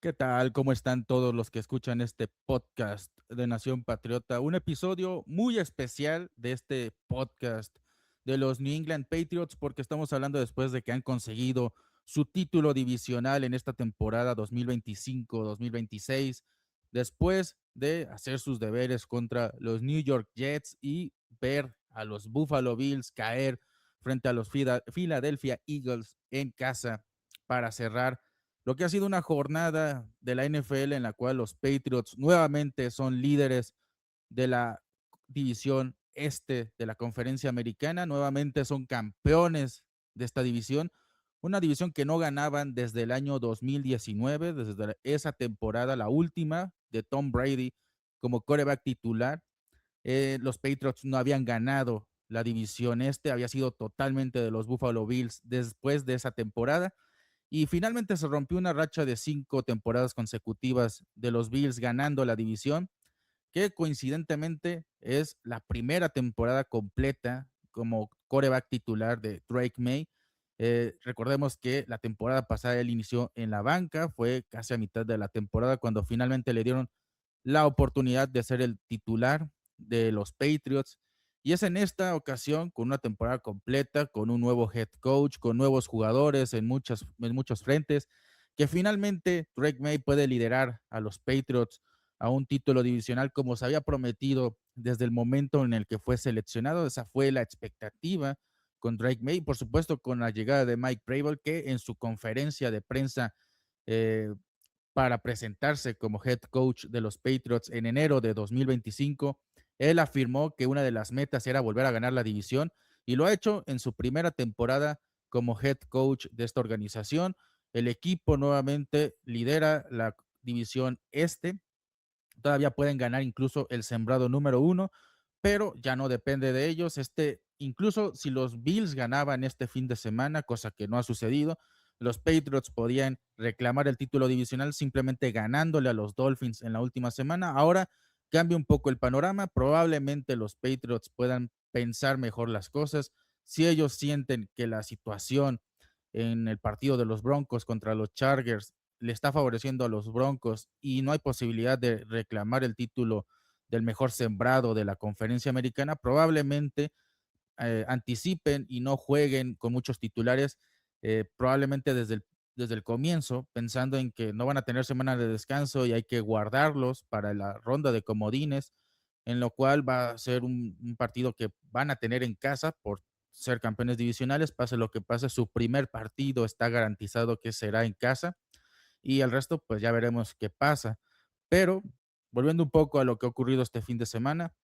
¿Qué tal? ¿Cómo están todos los que escuchan este podcast de Nación Patriota? Un episodio muy especial de este podcast de los New England Patriots porque estamos hablando después de que han conseguido su título divisional en esta temporada 2025-2026, después de hacer sus deberes contra los New York Jets y ver a los Buffalo Bills caer frente a los Philadelphia Eagles en casa para cerrar lo que ha sido una jornada de la NFL en la cual los Patriots nuevamente son líderes de la división este de la conferencia americana, nuevamente son campeones de esta división, una división que no ganaban desde el año 2019, desde esa temporada, la última de Tom Brady como quarterback titular. Los Patriots no habían ganado la división este, había sido totalmente de los Buffalo Bills después de esa temporada y finalmente se rompió una racha de 5 temporadas consecutivas de los Bills ganando la división, que coincidentemente es la primera temporada completa como coreback titular de Drake May. Recordemos que la temporada pasada él inició en la banca, fue casi a mitad de la temporada cuando finalmente le dieron la oportunidad de ser el titular de los Patriots. Y es en esta ocasión, con una temporada completa, con un nuevo head coach, con nuevos jugadores en muchos frentes, que finalmente Drake May puede liderar a los Patriots a un título divisional como se había prometido desde el momento en el que fue seleccionado. Esa fue la expectativa con Drake May, por supuesto con la llegada de Mike Vrabel, que en su conferencia de prensa eh, para presentarse como head coach de los Patriots en enero de 2025. Él afirmó que una de las metas era volver a ganar la división y lo ha hecho en su primera temporada como head coach de esta organización. El equipo nuevamente lidera la división este, todavía pueden ganar incluso el sembrado número uno, pero ya no depende de ellos. Incluso si los Bills ganaban este fin de semana, cosa que no ha sucedido, los Patriots podían reclamar el título divisional simplemente ganándole a los Dolphins en la última semana. Ahora cambia un poco el panorama. Probablemente los Patriots puedan pensar mejor las cosas. Si ellos sienten que la situación en el partido de los Broncos contra los Chargers le está favoreciendo a los Broncos y no hay posibilidad de reclamar el título del mejor sembrado de la conferencia americana, probablemente anticipen y no jueguen con muchos titulares, probablemente desde el comienzo, pensando en que no van a tener semana de descanso y hay que guardarlos para la ronda de comodines, en lo cual va a ser un partido que van a tener en casa por ser campeones divisionales, pase lo que pase, su primer partido está garantizado que será en casa y el resto pues ya veremos qué pasa. Pero volviendo un poco a lo que ha ocurrido este fin de semana,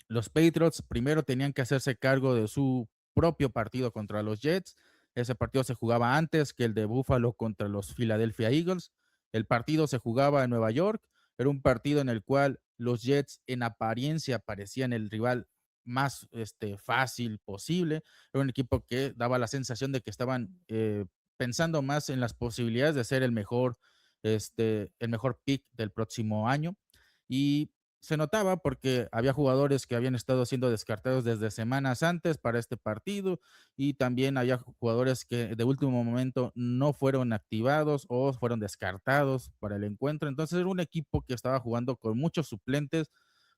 los Patriots primero tenían que hacerse cargo de su propio partido contra los Jets. Ese partido se jugaba antes que el de Buffalo contra los Philadelphia Eagles. El partido se jugaba en Nueva York. Era un partido en el cual los Jets en apariencia parecían el rival más fácil posible. Era un equipo que daba la sensación de que estaban pensando más en las posibilidades de ser el mejor pick del próximo año. Y se notaba porque había jugadores que habían estado siendo descartados desde semanas antes para este partido y también había jugadores que de último momento no fueron activados o fueron descartados para el encuentro. Entonces era un equipo que estaba jugando con muchos suplentes,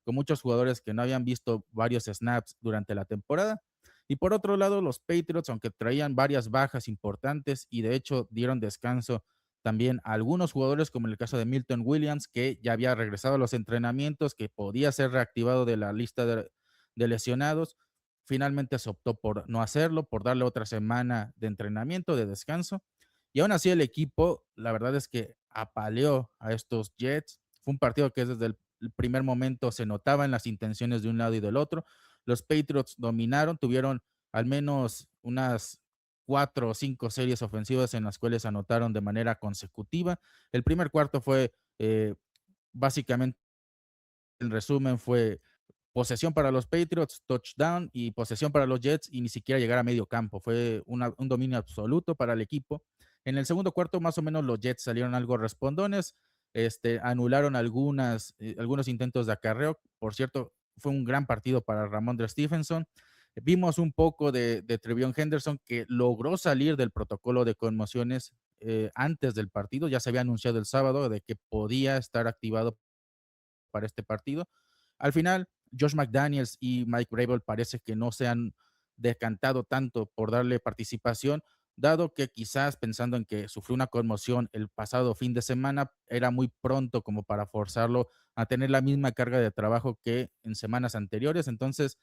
con muchos jugadores que no habían visto varios snaps durante la temporada. Y por otro lado, los Patriots, aunque traían varias bajas importantes y de hecho dieron descanso también a algunos jugadores, como en el caso de Milton Williams, que ya había regresado a los entrenamientos, que podía ser reactivado de la lista de lesionados. Finalmente se optó por no hacerlo, por darle otra semana de entrenamiento, de descanso. Y aún así el equipo, la verdad es que apaleó a estos Jets. Fue un partido que desde el primer momento se notaba en las intenciones de un lado y del otro. Los Patriots dominaron, tuvieron al menos unas 4 o 5 series ofensivas en las cuales anotaron de manera consecutiva. El primer cuarto fue básicamente, en resumen, fue posesión para los Patriots, touchdown y posesión para los Jets y ni siquiera llegar a medio campo. Fue un dominio absoluto para el equipo. En el segundo cuarto, más o menos, los Jets salieron algo respondones, anularon algunos intentos de acarreo. Por cierto, fue un gran partido para Ramondre Stevenson. Vimos un poco de Trevion Henderson que logró salir del protocolo de conmociones antes del partido, ya se había anunciado el sábado de que podía estar activado para este partido. Al final, Josh McDaniels y Mike Vrabel parece que no se han decantado tanto por darle participación, dado que quizás pensando en que sufrió una conmoción el pasado fin de semana, era muy pronto como para forzarlo a tener la misma carga de trabajo que en semanas anteriores. Entonces,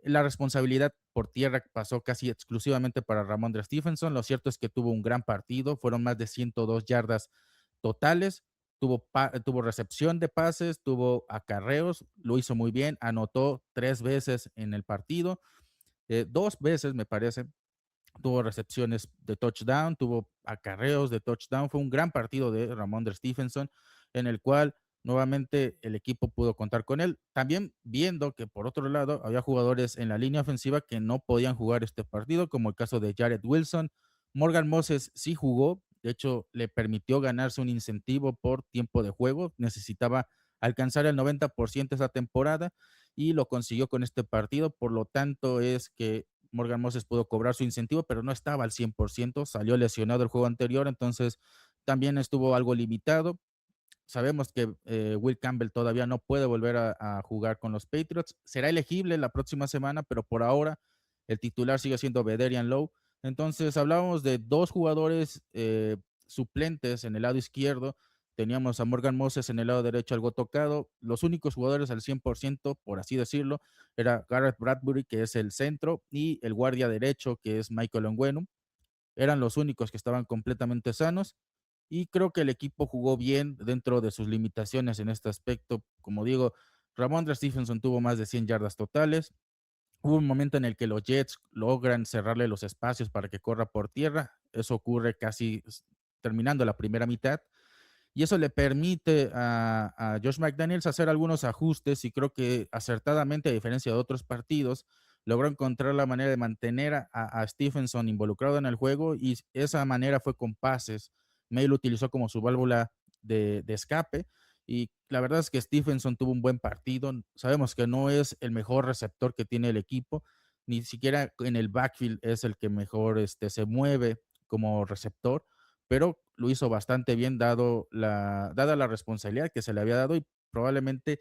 la responsabilidad por tierra pasó casi exclusivamente para Ramondre Stevenson. Lo cierto es que tuvo un gran partido, fueron más de 102 yardas totales, tuvo recepción de pases, tuvo acarreos, lo hizo muy bien, anotó 3 veces en el partido, 2 veces me parece, tuvo recepciones de touchdown, tuvo acarreos de touchdown. Fue un gran partido de Ramondre Stevenson, en el cual nuevamente el equipo pudo contar con él. También viendo que por otro lado había jugadores en la línea ofensiva que no podían jugar este partido, como el caso de Jared Wilson. Morgan Moses sí jugó, de hecho le permitió ganarse un incentivo por tiempo de juego, necesitaba alcanzar el 90% esa temporada y lo consiguió con este partido, por lo tanto es que Morgan Moses pudo cobrar su incentivo, pero no estaba al 100%, salió lesionado el juego anterior, entonces también estuvo algo limitado. Sabemos que Will Campbell todavía no puede volver a jugar con los Patriots. Será elegible la próxima semana, pero por ahora el titular sigue siendo Vederian Lowe. Entonces hablábamos de dos jugadores suplentes en el lado izquierdo. Teníamos a Morgan Moses en el lado derecho, algo tocado. Los únicos jugadores al 100%, por así decirlo, era Garrett Bradbury, que es el centro, y el guardia derecho, que es Michael Onwenu. Eran los únicos que estaban completamente sanos y creo que el equipo jugó bien dentro de sus limitaciones en este aspecto. Como digo, Ramondre Stevenson tuvo más de 100 yardas totales. Hubo un momento en el que los Jets logran cerrarle los espacios para que corra por tierra. Eso ocurre casi terminando la primera mitad y eso le permite a Josh McDaniels hacer algunos ajustes y creo que acertadamente, a diferencia de otros partidos, logró encontrar la manera de mantener a Stephenson involucrado en el juego y esa manera fue con pases. May lo utilizó como su válvula de escape y la verdad es que Stephenson tuvo un buen partido. Sabemos que no es el mejor receptor que tiene el equipo, ni siquiera en el backfield es el que mejor se mueve como receptor, pero lo hizo bastante bien dada la responsabilidad que se le había dado y probablemente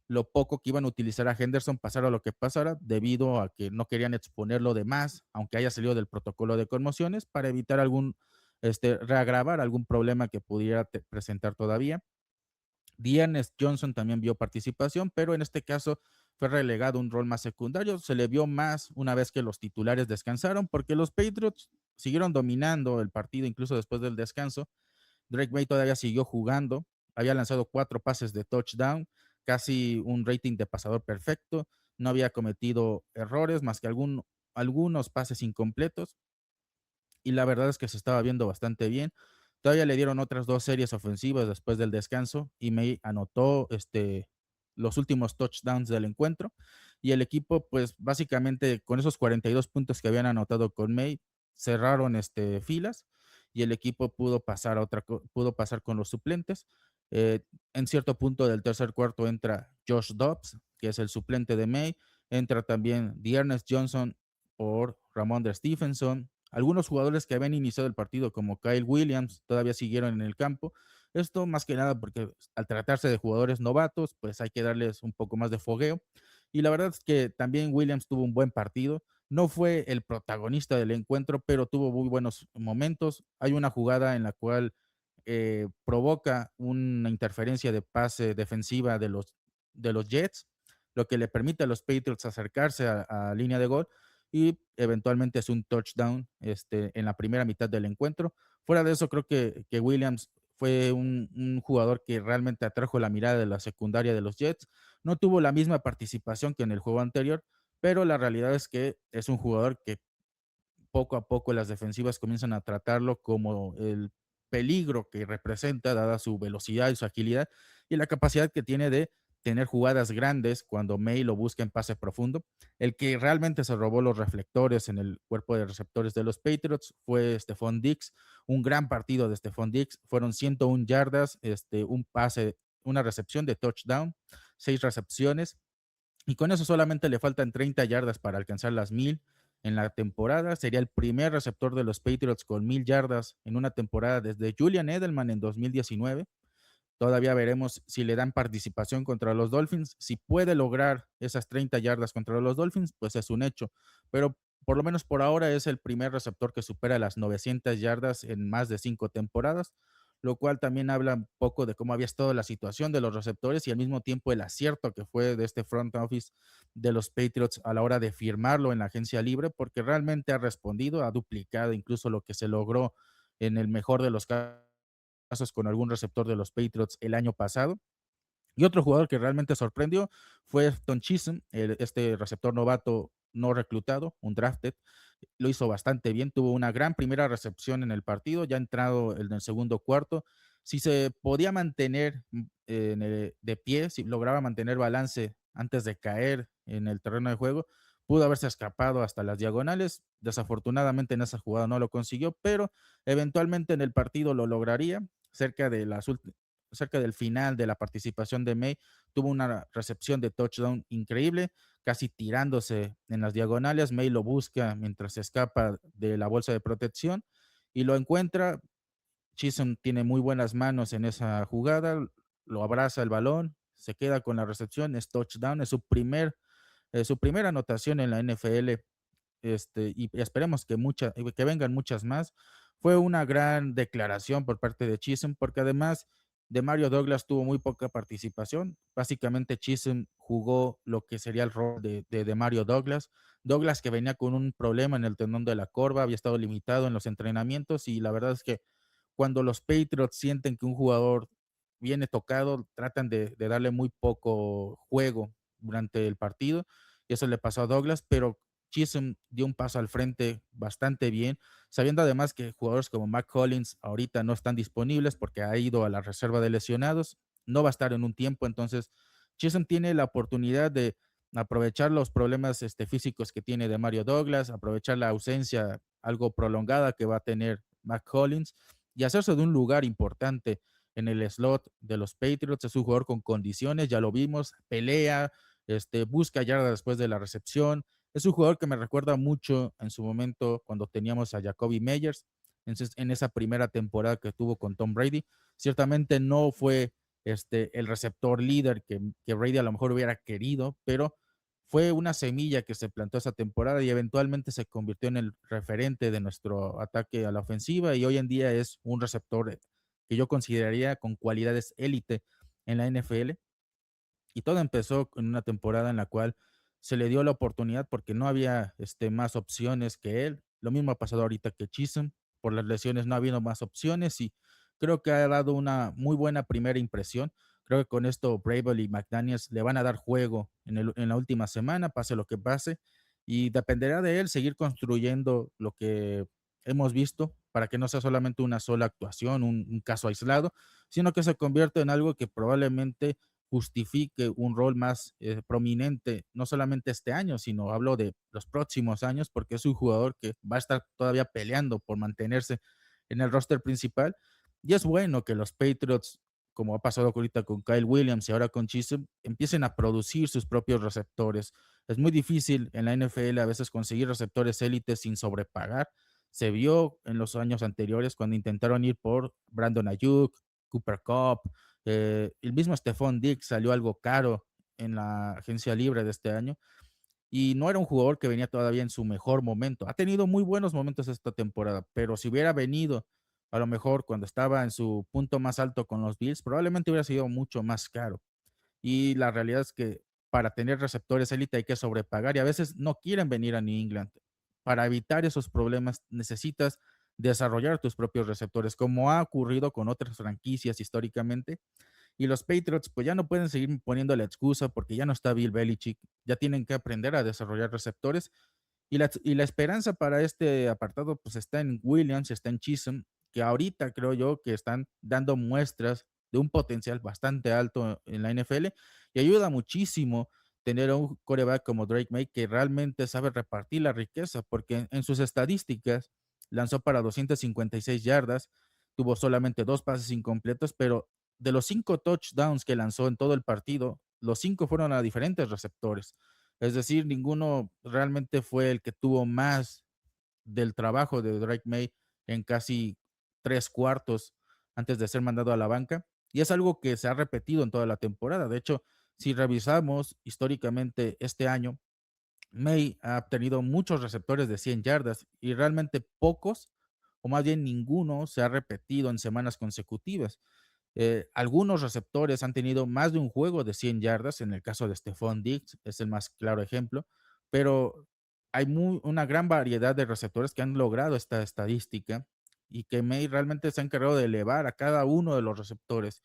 lo poco que iban a utilizar a Henderson pasara lo que pasara debido a que no querían exponerlo de más, aunque haya salido del protocolo de conmociones, para evitar reagravar algún problema que pudiera presentar todavía. Dearness Johnson también vio participación, pero en este caso fue relegado a un rol más secundario. Se le vio más una vez que los titulares descansaron, porque los Patriots siguieron dominando el partido incluso después del descanso. Drake May todavía siguió jugando, había lanzado 4 pases de touchdown, casi un rating de pasador perfecto, no había cometido errores más que algunos pases incompletos y la verdad es que se estaba viendo bastante bien. Todavía le dieron otras 2 series ofensivas después del descanso y May anotó los últimos touchdowns del encuentro y el equipo pues básicamente con esos 42 puntos que habían anotado con May cerraron filas y el equipo pudo pasar con los suplentes. Eh, en cierto punto del tercer cuarto entra Josh Dobbs, que es el suplente de May, entra también Dearness Johnson por Ramondre Stevenson. Algunos jugadores que habían iniciado el partido, como Kyle Williams, todavía siguieron en el campo. Esto más que nada porque al tratarse de jugadores novatos, pues hay que darles un poco más de fogueo. Y la verdad es que también Williams tuvo un buen partido. No fue el protagonista del encuentro, pero tuvo muy buenos momentos. Hay una jugada en la cual provoca una interferencia de pase defensiva de los Jets, lo que le permite a los Patriots acercarse a línea de gol y eventualmente es un touchdown en la primera mitad del encuentro. Fuera de eso, creo que Williams fue un jugador que realmente atrajo la mirada de la secundaria de los Jets. No tuvo la misma participación que en el juego anterior, pero la realidad es que es un jugador que poco a poco las defensivas comienzan a tratarlo como el peligro que representa, dada su velocidad y su agilidad y la capacidad que tiene de tener jugadas grandes cuando May lo busca en pase profundo. El que realmente se robó los reflectores en el cuerpo de receptores de los Patriots fue Stephon Diggs, un gran partido de Stephon Diggs, fueron 101 yardas, un pase, una recepción de touchdown, 6 recepciones, y con eso solamente le faltan 30 yardas para alcanzar las 1000 en la temporada. Sería el primer receptor de los Patriots con 1000 yardas en una temporada desde Julian Edelman en 2019. Todavía veremos si le dan participación contra los Dolphins. Si puede lograr esas 30 yardas contra los Dolphins, pues es un hecho. Pero por lo menos por ahora es el primer receptor que supera las 900 yardas en más de 5 temporadas, lo cual también habla un poco de cómo había estado la situación de los receptores y al mismo tiempo el acierto que fue de este front office de los Patriots a la hora de firmarlo en la agencia libre, porque realmente ha respondido, ha duplicado incluso lo que se logró en el mejor de los casos con algún receptor de los Patriots el año pasado. Y otro jugador que realmente sorprendió fue Tom Chisholm, este receptor novato no reclutado, un drafted. Lo hizo bastante bien, tuvo una gran primera recepción en el partido, ya entrado en el segundo cuarto. Si se podía mantener de pie, si lograba mantener balance antes de caer en el terreno de juego, pudo haberse escapado hasta las diagonales. Desafortunadamente en esa jugada no lo consiguió, pero eventualmente en el partido lo lograría. Cerca de las cerca del final de la participación de May, tuvo una recepción de touchdown increíble, casi tirándose en las diagonales. May lo busca mientras se escapa de la bolsa de protección y lo encuentra. Chisholm tiene muy buenas manos en esa jugada, lo abraza el balón, se queda con la recepción, es touchdown, es su primera anotación en la NFL, y esperemos que vengan muchas más. Fue una gran declaración por parte de Chisholm, porque además de Mario Douglas tuvo muy poca participación. Básicamente Chisholm jugó lo que sería el rol de Mario Douglas. Douglas que venía con un problema en el tendón de la corva, había estado limitado en los entrenamientos y la verdad es que cuando los Patriots sienten que un jugador viene tocado, tratan de darle muy poco juego durante el partido. Y eso le pasó a Douglas, pero Chisholm dio un paso al frente bastante bien, sabiendo además que jugadores como Mac Collins ahorita no están disponibles porque ha ido a la reserva de lesionados, no va a estar en un tiempo, entonces Chisholm tiene la oportunidad de aprovechar los problemas físicos que tiene de Mario Douglas, aprovechar la ausencia algo prolongada que va a tener Mac Collins y hacerse de un lugar importante en el slot de los Patriots. Es un jugador con condiciones, ya lo vimos, pelea, busca yarda después de la recepción. Es un jugador que me recuerda mucho en su momento cuando teníamos a Jacoby Meyers en esa primera temporada que tuvo con Tom Brady. Ciertamente no fue el receptor líder que Brady a lo mejor hubiera querido, pero fue una semilla que se plantó esa temporada y eventualmente se convirtió en el referente de nuestro ataque a la ofensiva y hoy en día es un receptor que yo consideraría con cualidades élite en la NFL. Y todo empezó en una temporada en la cual se le dio la oportunidad porque no había más opciones que él. Lo mismo ha pasado ahorita que Chisholm. Por las lesiones no ha habido más opciones y creo que ha dado una muy buena primera impresión. Creo que con esto Bravel y McDaniels le van a dar juego en la última semana, pase lo que pase, y dependerá de él seguir construyendo lo que hemos visto para que no sea solamente una sola actuación, un caso aislado, sino que se convierta en algo que probablemente justifique un rol más prominente, no solamente este año, sino hablo de los próximos años, porque es un jugador que va a estar todavía peleando por mantenerse en el roster principal. Y es bueno que los Patriots, como ha pasado ahorita con Kyle Williams y ahora con Chisholm, empiecen a producir sus propios receptores. Es muy difícil en la NFL a veces conseguir receptores élites sin sobrepagar. Se vio en los años anteriores cuando intentaron ir por Brandon Ayuk, Cooper Kupp, el mismo Stephon Diggs salió algo caro en la agencia libre de este año y no era un jugador que venía todavía en su mejor momento. Ha tenido muy buenos momentos esta temporada, pero si hubiera venido a lo mejor cuando estaba en su punto más alto con los Bills, probablemente hubiera sido mucho más caro. Y la realidad es que para tener receptores élite hay que sobrepagar y a veces no quieren venir a New England. Para evitar esos problemas necesitas desarrollar tus propios receptores, como ha ocurrido con otras franquicias históricamente. Y los Patriots pues ya no pueden seguir poniendo la excusa porque ya no está Bill Belichick, ya tienen que aprender a desarrollar receptores y la esperanza para este apartado pues está en Williams, está en Chisholm, que ahorita creo yo que están dando muestras de un potencial bastante alto en la NFL y ayuda muchísimo tener a un coreback como Drake May que realmente sabe repartir la riqueza porque en sus estadísticas lanzó para 256 yardas, tuvo solamente 2 pases incompletos, pero de los 5 touchdowns que lanzó en todo el partido, los 5 fueron a diferentes receptores. Es decir, ninguno realmente fue el que tuvo más del trabajo de Drake May en casi 3 cuartos antes de ser mandado a la banca. Y es algo que se ha repetido en toda la temporada. De hecho, si revisamos históricamente este año, May ha tenido muchos receptores de 100 yardas y realmente pocos, o más bien ninguno, se ha repetido en semanas consecutivas. Algunos receptores han tenido más de un juego de 100 yardas, en el caso de Stephon Diggs es el más claro ejemplo, pero hay una gran variedad de receptores que han logrado esta estadística y que May realmente se ha encargado de elevar a cada uno de los receptores.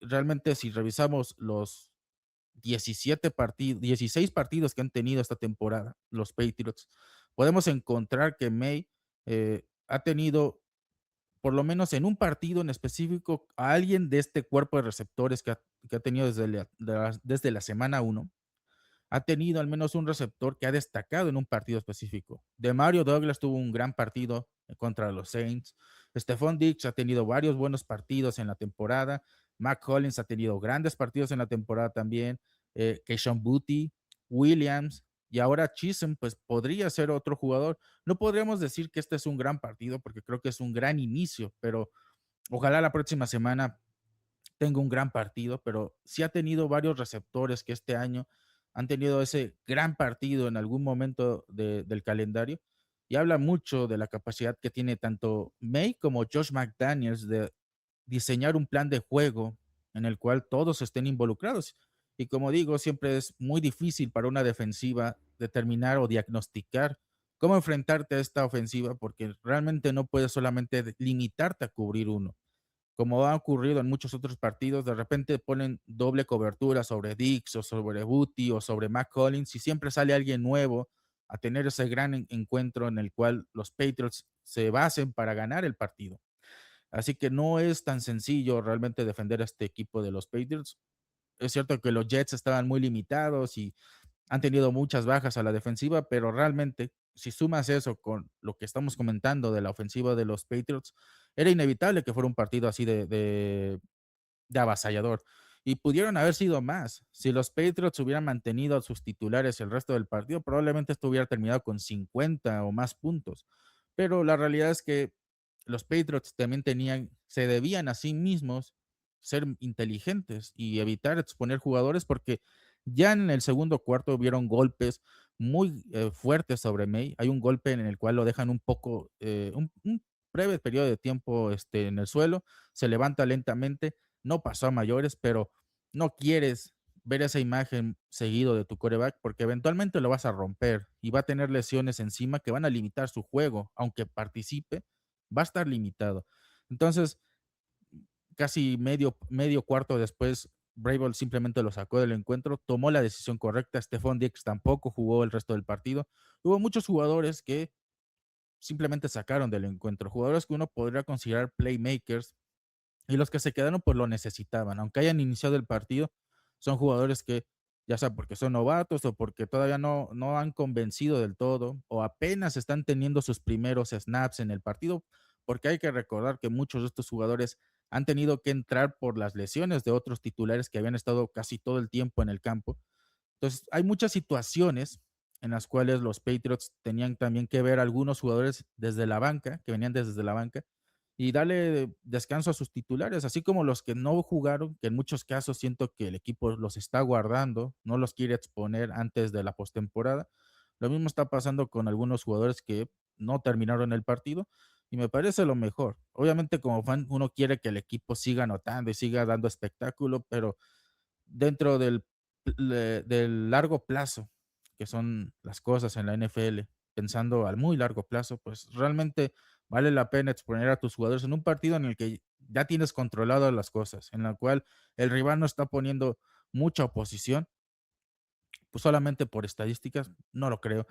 Realmente, si revisamos los 16 partidos que han tenido esta temporada los Patriots, podemos encontrar que May ha tenido por lo menos en un partido en específico, a alguien de este cuerpo de receptores que ha tenido desde la semana uno, ha tenido al menos un receptor que ha destacado en un partido específico. De Mario Douglas tuvo un gran partido contra los Saints. Stephon Diggs ha tenido varios buenos partidos en la temporada. Mac Collins ha tenido grandes partidos en la temporada también. Keishon Booty, Williams y ahora Chisholm, pues podría ser otro jugador. No podríamos decir que este es un gran partido porque creo que es un gran inicio, pero ojalá la próxima semana tenga un gran partido, pero sí ha tenido varios receptores que este año han tenido ese gran partido en algún momento del calendario y habla mucho de la capacidad que tiene tanto May como Josh McDaniels de diseñar un plan de juego en el cual todos estén involucrados. Y como digo, siempre es muy difícil para una defensiva determinar o diagnosticar cómo enfrentarte a esta ofensiva porque realmente no puedes solamente limitarte a cubrir uno como ha ocurrido en muchos otros partidos, de repente ponen doble cobertura sobre Dix o sobre Booty o sobre Mac Collins y siempre sale alguien nuevo a tener ese gran encuentro en el cual los Patriots se basen para ganar el partido. Así que no es tan sencillo realmente defender a este equipo de los Patriots. Es cierto que los Jets estaban muy limitados y han tenido muchas bajas a la defensiva, pero realmente, si sumas eso con lo que estamos comentando de la ofensiva de los Patriots, era inevitable que fuera un partido así de avasallador. Y pudieron haber sido más. Si los Patriots hubieran mantenido a sus titulares el resto del partido, probablemente esto hubiera terminado con 50 o más puntos. Pero la realidad es que los Patriots también se debían a sí mismos ser inteligentes y evitar exponer jugadores porque ya en el segundo cuarto hubieron golpes muy fuertes sobre May. Hay un golpe en el cual lo dejan un poco, un breve periodo de tiempo en el suelo, se levanta lentamente, no pasó a mayores, pero no quieres ver esa imagen seguido de tu coreback porque eventualmente lo vas a romper y va a tener lesiones encima que van a limitar su juego, aunque participe, va a estar limitado. Entonces, casi medio cuarto después, Vrabel simplemente lo sacó del encuentro, tomó la decisión correcta. Stephon Diggs tampoco jugó el resto del partido. Hubo muchos jugadores que simplemente sacaron del encuentro, jugadores que uno podría considerar playmakers, y los que se quedaron, pues lo necesitaban. Aunque hayan iniciado el partido, son jugadores que, ya sea porque son novatos o porque todavía no han convencido del todo, o apenas están teniendo sus primeros snaps en el partido, porque hay que recordar que muchos de estos jugadores han tenido que entrar por las lesiones de otros titulares que habían estado casi todo el tiempo en el campo. Entonces, hay muchas situaciones en las cuales los Patriots tenían también que ver algunos jugadores desde la banca, que venían desde la banca, y darle descanso a sus titulares, así como los que no jugaron, que en muchos casos siento que el equipo los está guardando, no los quiere exponer antes de la postemporada. Lo mismo está pasando con algunos jugadores que no terminaron el partido y me parece lo mejor. Obviamente como fan uno quiere que el equipo siga anotando y siga dando espectáculo, pero dentro del largo plazo, que son las cosas en la NFL, pensando al muy largo plazo, pues realmente vale la pena exponer a tus jugadores en un partido en el que ya tienes controladas las cosas, en la cual el rival no está poniendo mucha oposición, pues solamente por estadísticas, no lo creo.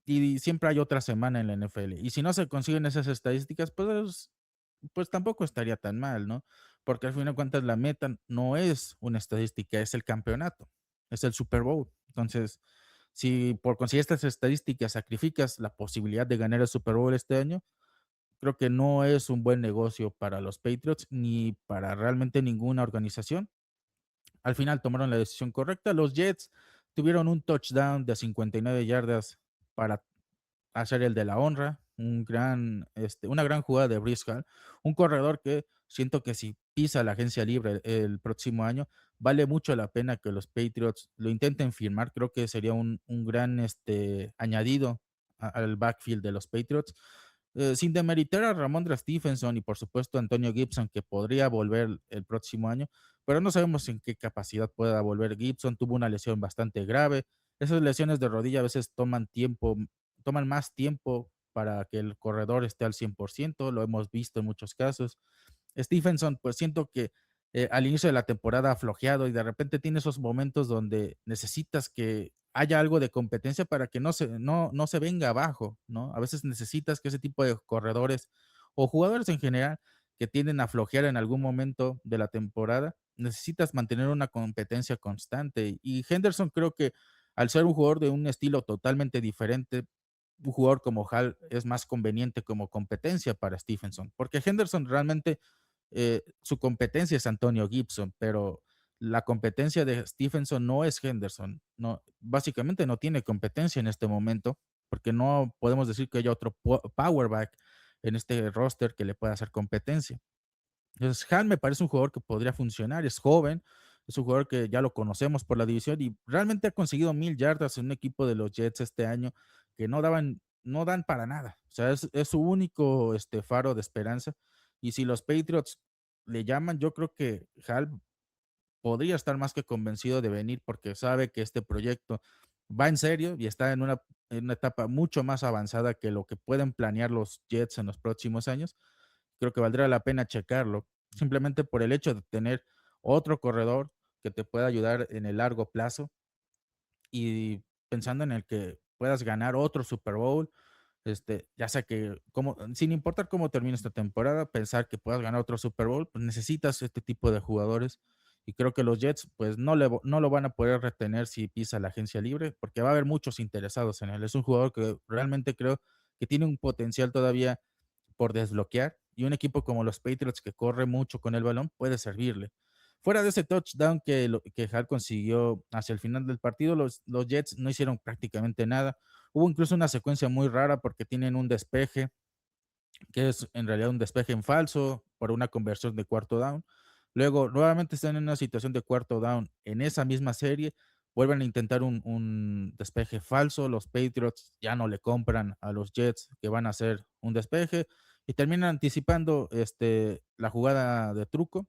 Y siempre hay otra semana en la NFL. Y si no se consiguen esas estadísticas, pues tampoco estaría tan mal, ¿no? Porque al fin de cuentas la meta no es una estadística, es el campeonato, es el Super Bowl. Entonces, si por conseguir estas estadísticas sacrificas la posibilidad de ganar el Super Bowl este año, creo que no es un buen negocio para los Patriots ni para realmente ninguna organización. Al final tomaron la decisión correcta. Los Jets Tuvieron un touchdown de 59 yardas para hacer el de la honra, una gran jugada de Breece Hall, un corredor que siento que si pisa la agencia libre el próximo año, vale mucho la pena que los Patriots lo intenten firmar. Creo que sería un gran añadido al backfield de los Patriots. Sin demeritar a Ramondre Stevenson y por supuesto a Antonio Gibson, que podría volver el próximo año, pero no sabemos en qué capacidad pueda volver Gibson. Tuvo una lesión bastante grave. Esas lesiones de rodilla a veces toman más tiempo para que el corredor esté al 100%, lo hemos visto en muchos casos. Stephenson, pues siento que al inicio de la temporada ha flojeado y de repente tiene esos momentos donde necesitas que haya algo de competencia para que no se venga abajo, ¿no? A veces necesitas que ese tipo de corredores o jugadores en general que tienden a flojear en algún momento de la temporada, necesitas mantener una competencia constante. Y Henderson creo que al ser un jugador de un estilo totalmente diferente, un jugador como Hall es más conveniente como competencia para Stephenson, porque Henderson realmente su competencia es Antonio Gibson, pero la competencia de Stephenson no es Henderson. No, básicamente no tiene competencia en este momento, porque no podemos decir que haya otro powerback en este roster que le pueda hacer competencia. Entonces, Han me parece un jugador que podría funcionar, es joven, es un jugador que ya lo conocemos por la división y realmente ha conseguido 1000 yardas en un equipo de los Jets este año que no dan para nada. O sea, es su único faro de esperanza. Y si los Patriots le llaman, yo creo que Hal podría estar más que convencido de venir porque sabe que este proyecto va en serio y está en una etapa mucho más avanzada que lo que pueden planear los Jets en los próximos años. Creo que valdría la pena checarlo, simplemente por el hecho de tener otro corredor que te pueda ayudar en el largo plazo y pensando en el que puedas ganar otro Super Bowl, ya sea que, como, sin importar cómo termine esta temporada, pensar que puedas ganar otro Super Bowl, pues necesitas este tipo de jugadores. Y creo que los Jets, pues no lo van a poder retener si pisa la agencia libre, porque va a haber muchos interesados en él. Es un jugador que realmente creo que tiene un potencial todavía por desbloquear y un equipo como los Patriots que corre mucho con el balón puede servirle. Fuera de ese touchdown que Hall consiguió hacia el final del partido, los Jets no hicieron prácticamente nada. Hubo incluso una secuencia muy rara porque tienen un despeje que es en realidad un despeje en falso por una conversión de cuarto down. Luego, nuevamente están en una situación de cuarto down en esa misma serie, vuelven a intentar un despeje falso, los Patriots ya no le compran a los Jets que van a hacer un despeje y terminan anticipando la jugada de truco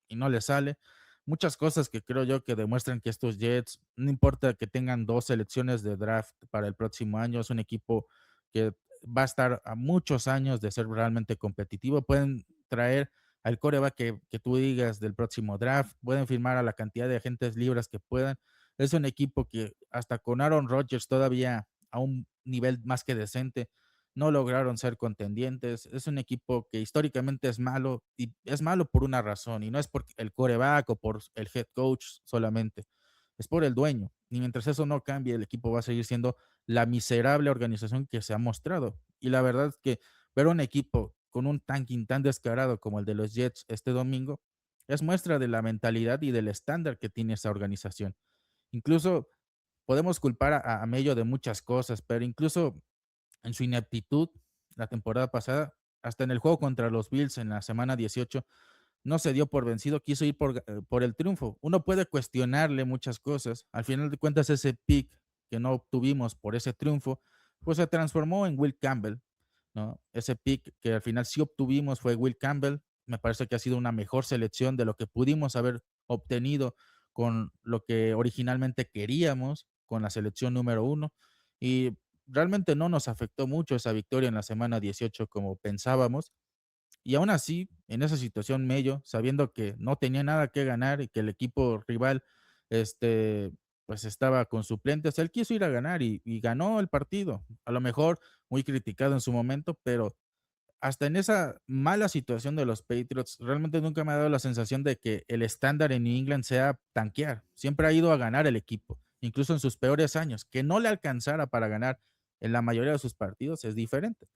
y no le sale. Muchas cosas que creo yo que demuestran que estos Jets, no importa que tengan 2 selecciones de draft para el próximo año, es un equipo que va a estar a muchos años de ser realmente competitivo. Pueden traer al coreback que tú digas del próximo draft, pueden firmar a la cantidad de agentes libres que puedan. Es un equipo que hasta con Aaron Rodgers todavía a un nivel más que decente, no lograron ser contendientes. Es un equipo que históricamente es malo y es malo por una razón y no es por el coreback o por el head coach solamente, es por el dueño. Y mientras eso no cambie, el equipo va a seguir siendo la miserable organización que se ha mostrado. Y la verdad es que ver un equipo con un tanking tan descarado como el de los Jets este domingo es muestra de la mentalidad y del estándar que tiene esa organización. Incluso podemos culpar a Mello de muchas cosas, pero incluso en su ineptitud la temporada pasada, hasta en el juego contra los Bills en la semana 18, no se dio por vencido, quiso ir por el triunfo. Uno puede cuestionarle muchas cosas. Al final de cuentas, ese pick que no obtuvimos por ese triunfo, pues se transformó en Will Campbell, ¿no? Ese pick que al final sí obtuvimos fue Will Campbell. Me parece que ha sido una mejor selección de lo que pudimos haber obtenido con lo que originalmente queríamos con la selección número uno. Y realmente no nos afectó mucho esa victoria en la semana 18 como pensábamos. Y aún así, en esa situación, Mello, sabiendo que no tenía nada que ganar y que el equipo rival, este, pues estaba con suplentes, él quiso ir a ganar y ganó el partido. A lo mejor muy criticado en su momento, pero hasta en esa mala situación de los Patriots, realmente nunca me ha dado la sensación de que el estándar en New England sea tanquear. Siempre ha ido a ganar el equipo, incluso en sus peores años. Que no le alcanzara para ganar en la mayoría de sus partidos es diferente.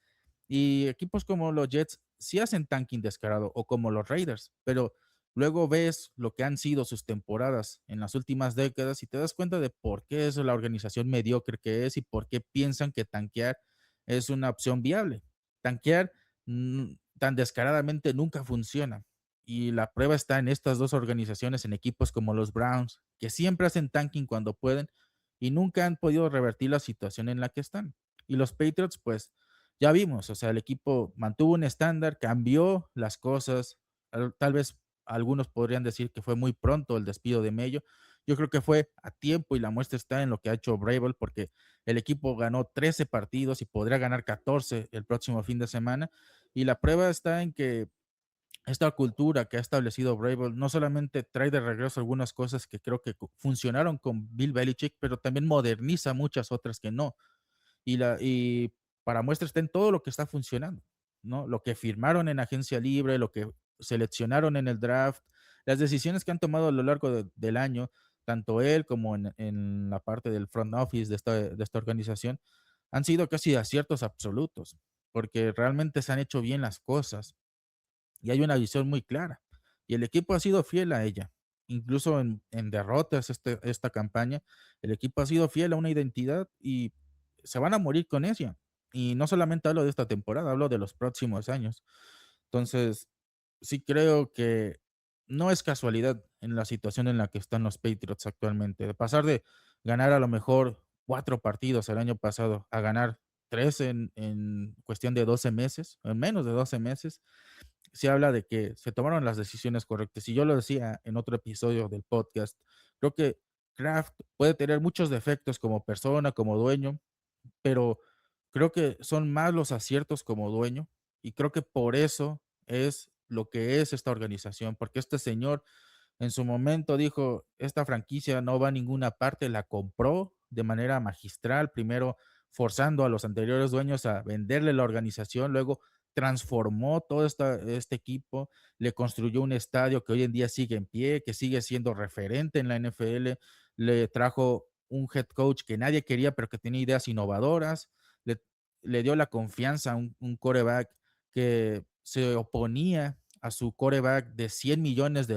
Y equipos como los Jets sí hacen tanking descarado o como los Raiders, pero luego ves lo que han sido sus temporadas en las últimas décadas y te das cuenta de por qué es la organización mediocre que es y por qué piensan que tanquear es una opción viable. Tanquear tan descaradamente nunca funciona. Y la prueba está en estas dos organizaciones, en equipos como los Browns, que siempre hacen tanking cuando pueden y nunca han podido revertir la situación en la que están. Y los Patriots, pues ya vimos, o sea, el equipo mantuvo un estándar, cambió las cosas, tal vez algunos podrían decir que fue muy pronto el despido de Mello. Yo creo que fue a tiempo y la muestra está en lo que ha hecho Vrabel, porque el equipo ganó 13 partidos y podría ganar 14 el próximo fin de semana. Y la prueba está en que esta cultura que ha establecido Vrabel no solamente trae de regreso algunas cosas que creo que funcionaron con Bill Belichick, pero también moderniza muchas otras que no. Y para muestra está en todo lo que está funcionando, ¿no? Lo que firmaron en agencia libre, lo que seleccionaron en el draft, las decisiones que han tomado a lo largo del año, tanto él como en la parte del front office de esta organización, han sido casi aciertos absolutos, porque realmente se han hecho bien las cosas y hay una visión muy clara. Y el equipo ha sido fiel a ella. Incluso en derrotas esta campaña, el equipo ha sido fiel a una identidad y se van a morir con ella. Y no solamente hablo de esta temporada, hablo de los próximos años. Entonces, sí creo que no es casualidad en la situación en la que están los Patriots actualmente. De pasar de ganar a lo mejor 4 partidos el año pasado a ganar tres en cuestión de 12 meses, en menos de 12 meses, se habla de que se tomaron las decisiones correctas. Y yo lo decía en otro episodio del podcast, creo que Kraft puede tener muchos defectos como persona, como dueño, pero creo que son más los aciertos como dueño y creo que por eso es lo que es esta organización, porque este señor en su momento dijo, esta franquicia no va a ninguna parte, la compró de manera magistral, primero forzando a los anteriores dueños a venderle la organización, luego transformó todo este equipo, le construyó un estadio que hoy en día sigue en pie, que sigue siendo referente en la NFL, le trajo un head coach que nadie quería, pero que tenía ideas innovadoras, le, le dio la confianza a un quarterback que se oponía a su quarterback de $100 millones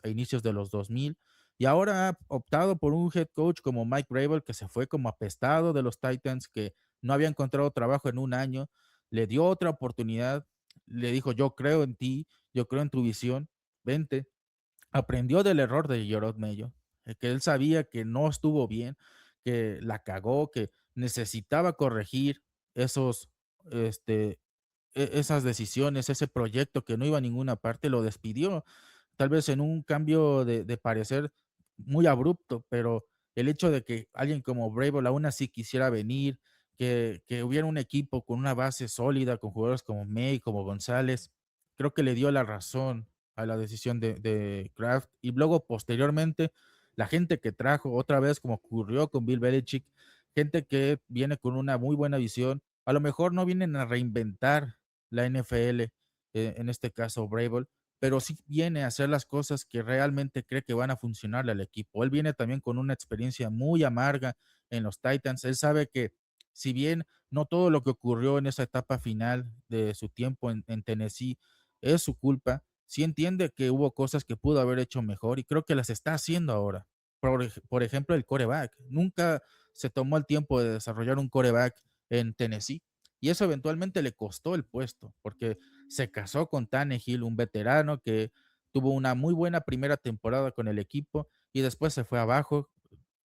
a inicios de los 2000 y ahora ha optado por un head coach como Mike Vrabel que se fue como apestado de los Titans, que no había encontrado trabajo en un año, le dio otra oportunidad, le dijo, yo creo en ti, yo creo en tu visión, vente. Aprendió del error de Jerod Mayo, que él sabía que no estuvo bien, que la cagó, que necesitaba corregir esos, este, esas decisiones, ese proyecto que no iba a ninguna parte, lo despidió, tal vez en un cambio de parecer muy abrupto, pero el hecho de que alguien como Vrabel aún así quisiera venir, que hubiera un equipo con una base sólida, con jugadores como May, como González, creo que le dio la razón a la decisión de Kraft. Y luego, posteriormente, la gente que trajo, otra vez como ocurrió con Bill Belichick, gente que viene con una muy buena visión, a lo mejor no vienen a reinventar la NFL, en este caso Vrabel, pero sí viene a hacer las cosas que realmente cree que van a funcionarle al equipo. Él viene también con una experiencia muy amarga en los Titans. Él sabe que si bien no todo lo que ocurrió en esa etapa final de su tiempo en Tennessee es su culpa, sí entiende que hubo cosas que pudo haber hecho mejor y creo que las está haciendo ahora. Por ejemplo, el coreback. Nunca se tomó el tiempo de desarrollar un coreback en Tennessee y eso eventualmente le costó el puesto porque se casó con Tannehill, un veterano que tuvo una muy buena primera temporada con el equipo y después se fue abajo,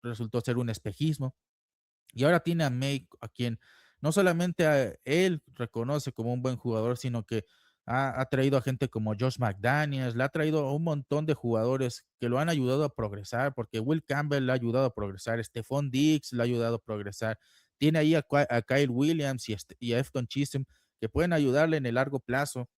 resultó ser un espejismo. Y ahora tiene a May, a quien no solamente a él reconoce como un buen jugador, sino que ha traído a gente como Josh McDaniels, le ha traído a un montón de jugadores que lo han ayudado a progresar, porque Will Campbell le ha ayudado a progresar, Stephon Diggs le ha ayudado a progresar, tiene ahí a Kyle Williams y a Efton Chisholm que pueden ayudarle en el largo plazo.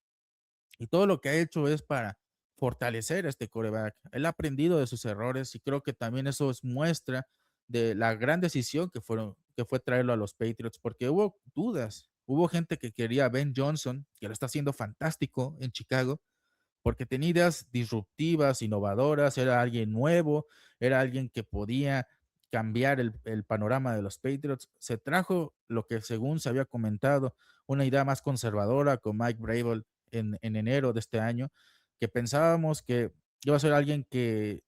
Y todo lo que ha hecho es para fortalecer a este coreback. Él ha aprendido de sus errores y creo que también eso es muestra de la gran decisión que fue traerlo a los Patriots, porque hubo dudas. Hubo gente que quería a Ben Johnson, que lo está haciendo fantástico en Chicago, porque tenía ideas disruptivas, innovadoras, era alguien nuevo, era alguien que podía cambiar el panorama de los Patriots. Se trajo lo que según se había comentado, una idea más conservadora con Mike Vrabel en enero de este año, que pensábamos que iba a ser alguien que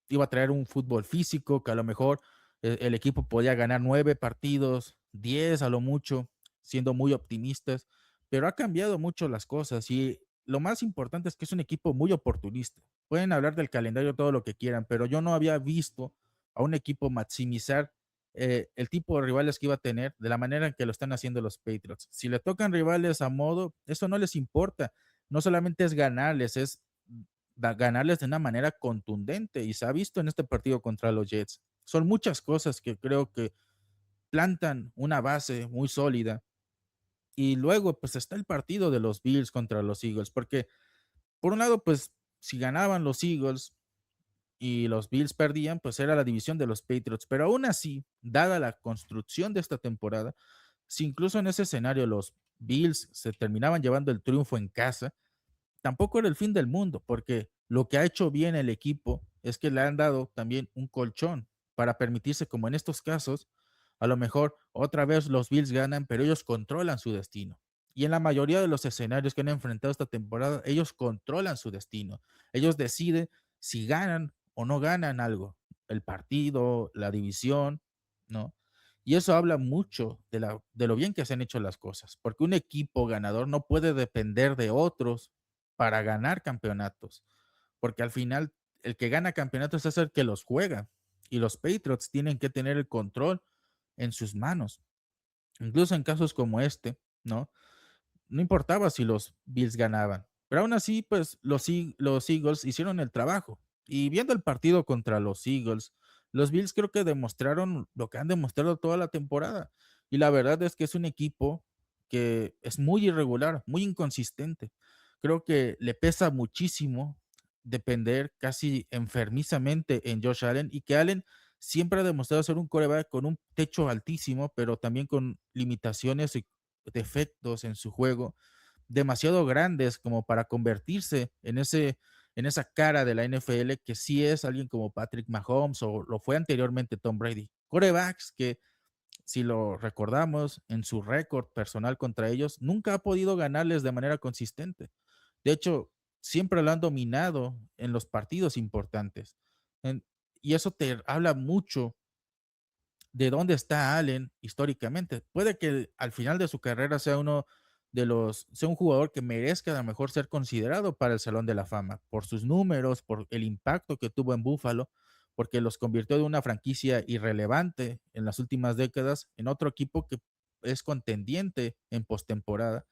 iba a traer un fútbol físico, que a lo mejor el equipo podía ganar 9 partidos, 10 a lo mucho, siendo muy optimistas, pero ha cambiado mucho las cosas y lo más importante es que es un equipo muy oportunista. Pueden hablar del calendario todo lo que quieran, pero yo no había visto a un equipo maximizar el tipo de rivales que iba a tener de la manera en que lo están haciendo los Patriots. Si le tocan rivales a modo, eso no les importa. No solamente es ganarles, es ganarles de una manera contundente y se ha visto en este partido contra los Jets. Son muchas cosas que creo que plantan una base muy sólida y luego pues está el partido de los Bills contra los Eagles, porque por un lado pues si ganaban los Eagles y los Bills perdían, pues era la división de los Patriots, pero aún así, dada la construcción de esta temporada, si incluso en ese escenario los Bills se terminaban llevando el triunfo en casa, tampoco era el fin del mundo, porque lo que ha hecho bien el equipo es que le han dado también un colchón para permitirse, como en estos casos, a lo mejor otra vez los Bills ganan, pero ellos controlan su destino. Y en la mayoría de los escenarios que han enfrentado esta temporada, ellos controlan su destino. Ellos deciden si ganan o no ganan algo, el partido, la división, ¿no? Y eso habla mucho de lo bien que se han hecho las cosas, porque un equipo ganador no puede depender de otros para ganar campeonatos, porque al final el que gana campeonatos es el que los juega y los Patriots tienen que tener el control en sus manos. Incluso en casos como este, ¿no? No importaba si los Bills ganaban, pero aún así, pues los Eagles hicieron el trabajo. Y viendo el partido contra los Eagles, los Bills creo que demostraron lo que han demostrado toda la temporada. Y la verdad es que es un equipo que es muy irregular, muy inconsistente. Creo que le pesa muchísimo depender casi enfermizamente en Josh Allen y que Allen siempre ha demostrado ser un coreback con un techo altísimo, pero también con limitaciones y defectos en su juego demasiado grandes como para convertirse en esa cara de la NFL que sí es alguien como Patrick Mahomes o lo fue anteriormente Tom Brady. Quarterbacks que, si lo recordamos, en su récord personal contra ellos, nunca ha podido ganarles de manera consistente. De hecho, siempre lo han dominado en los partidos importantes. En- y eso te habla mucho de dónde está Allen históricamente. Puede que al final de su carrera sea uno sea un jugador que merezca a lo mejor ser considerado para el Salón de la Fama, por sus números, por el impacto que tuvo en Buffalo, porque los convirtió de una franquicia irrelevante en las últimas décadas en otro equipo que es contendiente en postemporada,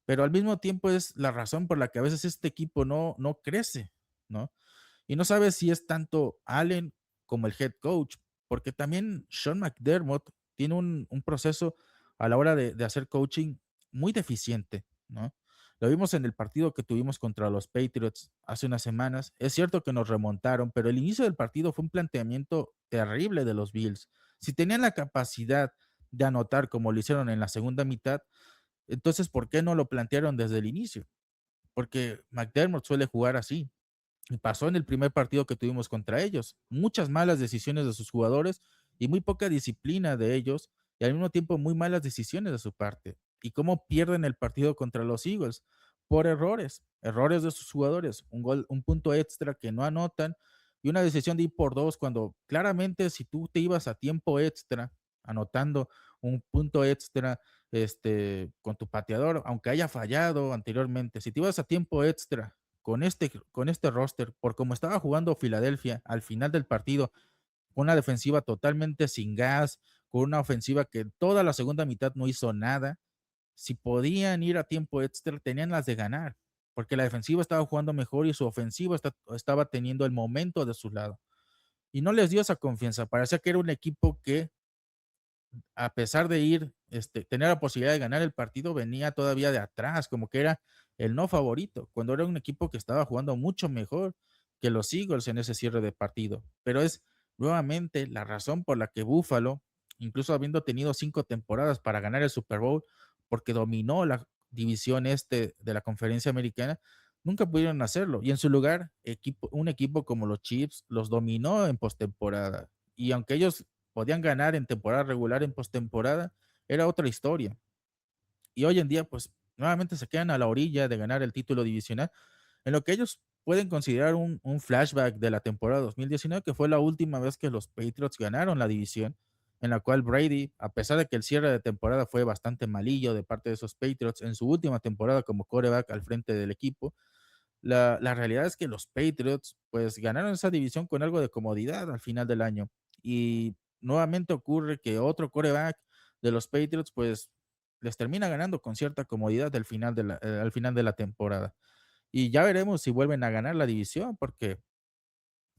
pero al mismo tiempo es la razón por la que a veces este equipo no crece, ¿no? Y no sabes si es tanto Allen como el head coach, porque también Sean McDermott tiene un proceso a la hora de hacer coaching muy deficiente, ¿no? Lo vimos en el partido que tuvimos contra los Patriots hace unas semanas. Es cierto que nos remontaron, pero el inicio del partido fue un planteamiento terrible de los Bills. Si tenían la capacidad de anotar como lo hicieron en la segunda mitad, entonces ¿por qué no lo plantearon desde el inicio? Porque McDermott suele jugar así. Y pasó en el primer partido que tuvimos contra ellos. Muchas malas decisiones de sus jugadores y muy poca disciplina de ellos y al mismo tiempo muy malas decisiones de su parte. ¿Y cómo pierden el partido contra los Eagles? Por errores, errores de sus jugadores, un gol, un punto extra que no anotan y una decisión de ir por dos cuando claramente si tú te ibas a tiempo extra anotando un punto extra con tu pateador, aunque haya fallado anteriormente, si te ibas a tiempo extra con este roster, por cómo estaba jugando Filadelfia al final del partido, con una defensiva totalmente sin gas, con una ofensiva que toda la segunda mitad no hizo nada, si podían ir a tiempo extra, tenían las de ganar, porque la defensiva estaba jugando mejor y su ofensiva estaba teniendo el momento de su lado. Y no les dio esa confianza, parecía que era un equipo que a pesar de tener la posibilidad de ganar el partido, venía todavía de atrás, como que era el no favorito, cuando era un equipo que estaba jugando mucho mejor que los Eagles en ese cierre de partido. Pero es nuevamente la razón por la que Buffalo, incluso habiendo tenido 5 temporadas para ganar el Super Bowl, porque dominó la división de la conferencia americana, nunca pudieron hacerlo. Y en su lugar, un equipo como los Chiefs los dominó en postemporada. Y aunque ellos podían ganar en temporada regular, en postemporada, era otra historia. Y hoy en día, pues nuevamente se quedan a la orilla de ganar el título divisional, en lo que ellos pueden considerar un flashback de la temporada 2019, que fue la última vez que los Patriots ganaron la división, en la cual Brady, a pesar de que el cierre de temporada fue bastante malillo de parte de esos Patriots, en su última temporada como quarterback al frente del equipo, la realidad es que los Patriots, pues, ganaron esa división con algo de comodidad al final del año. Y nuevamente ocurre que otro quarterback de los Patriots, pues, les termina ganando con cierta comodidad al final de la temporada. Y ya veremos si vuelven a ganar la división, porque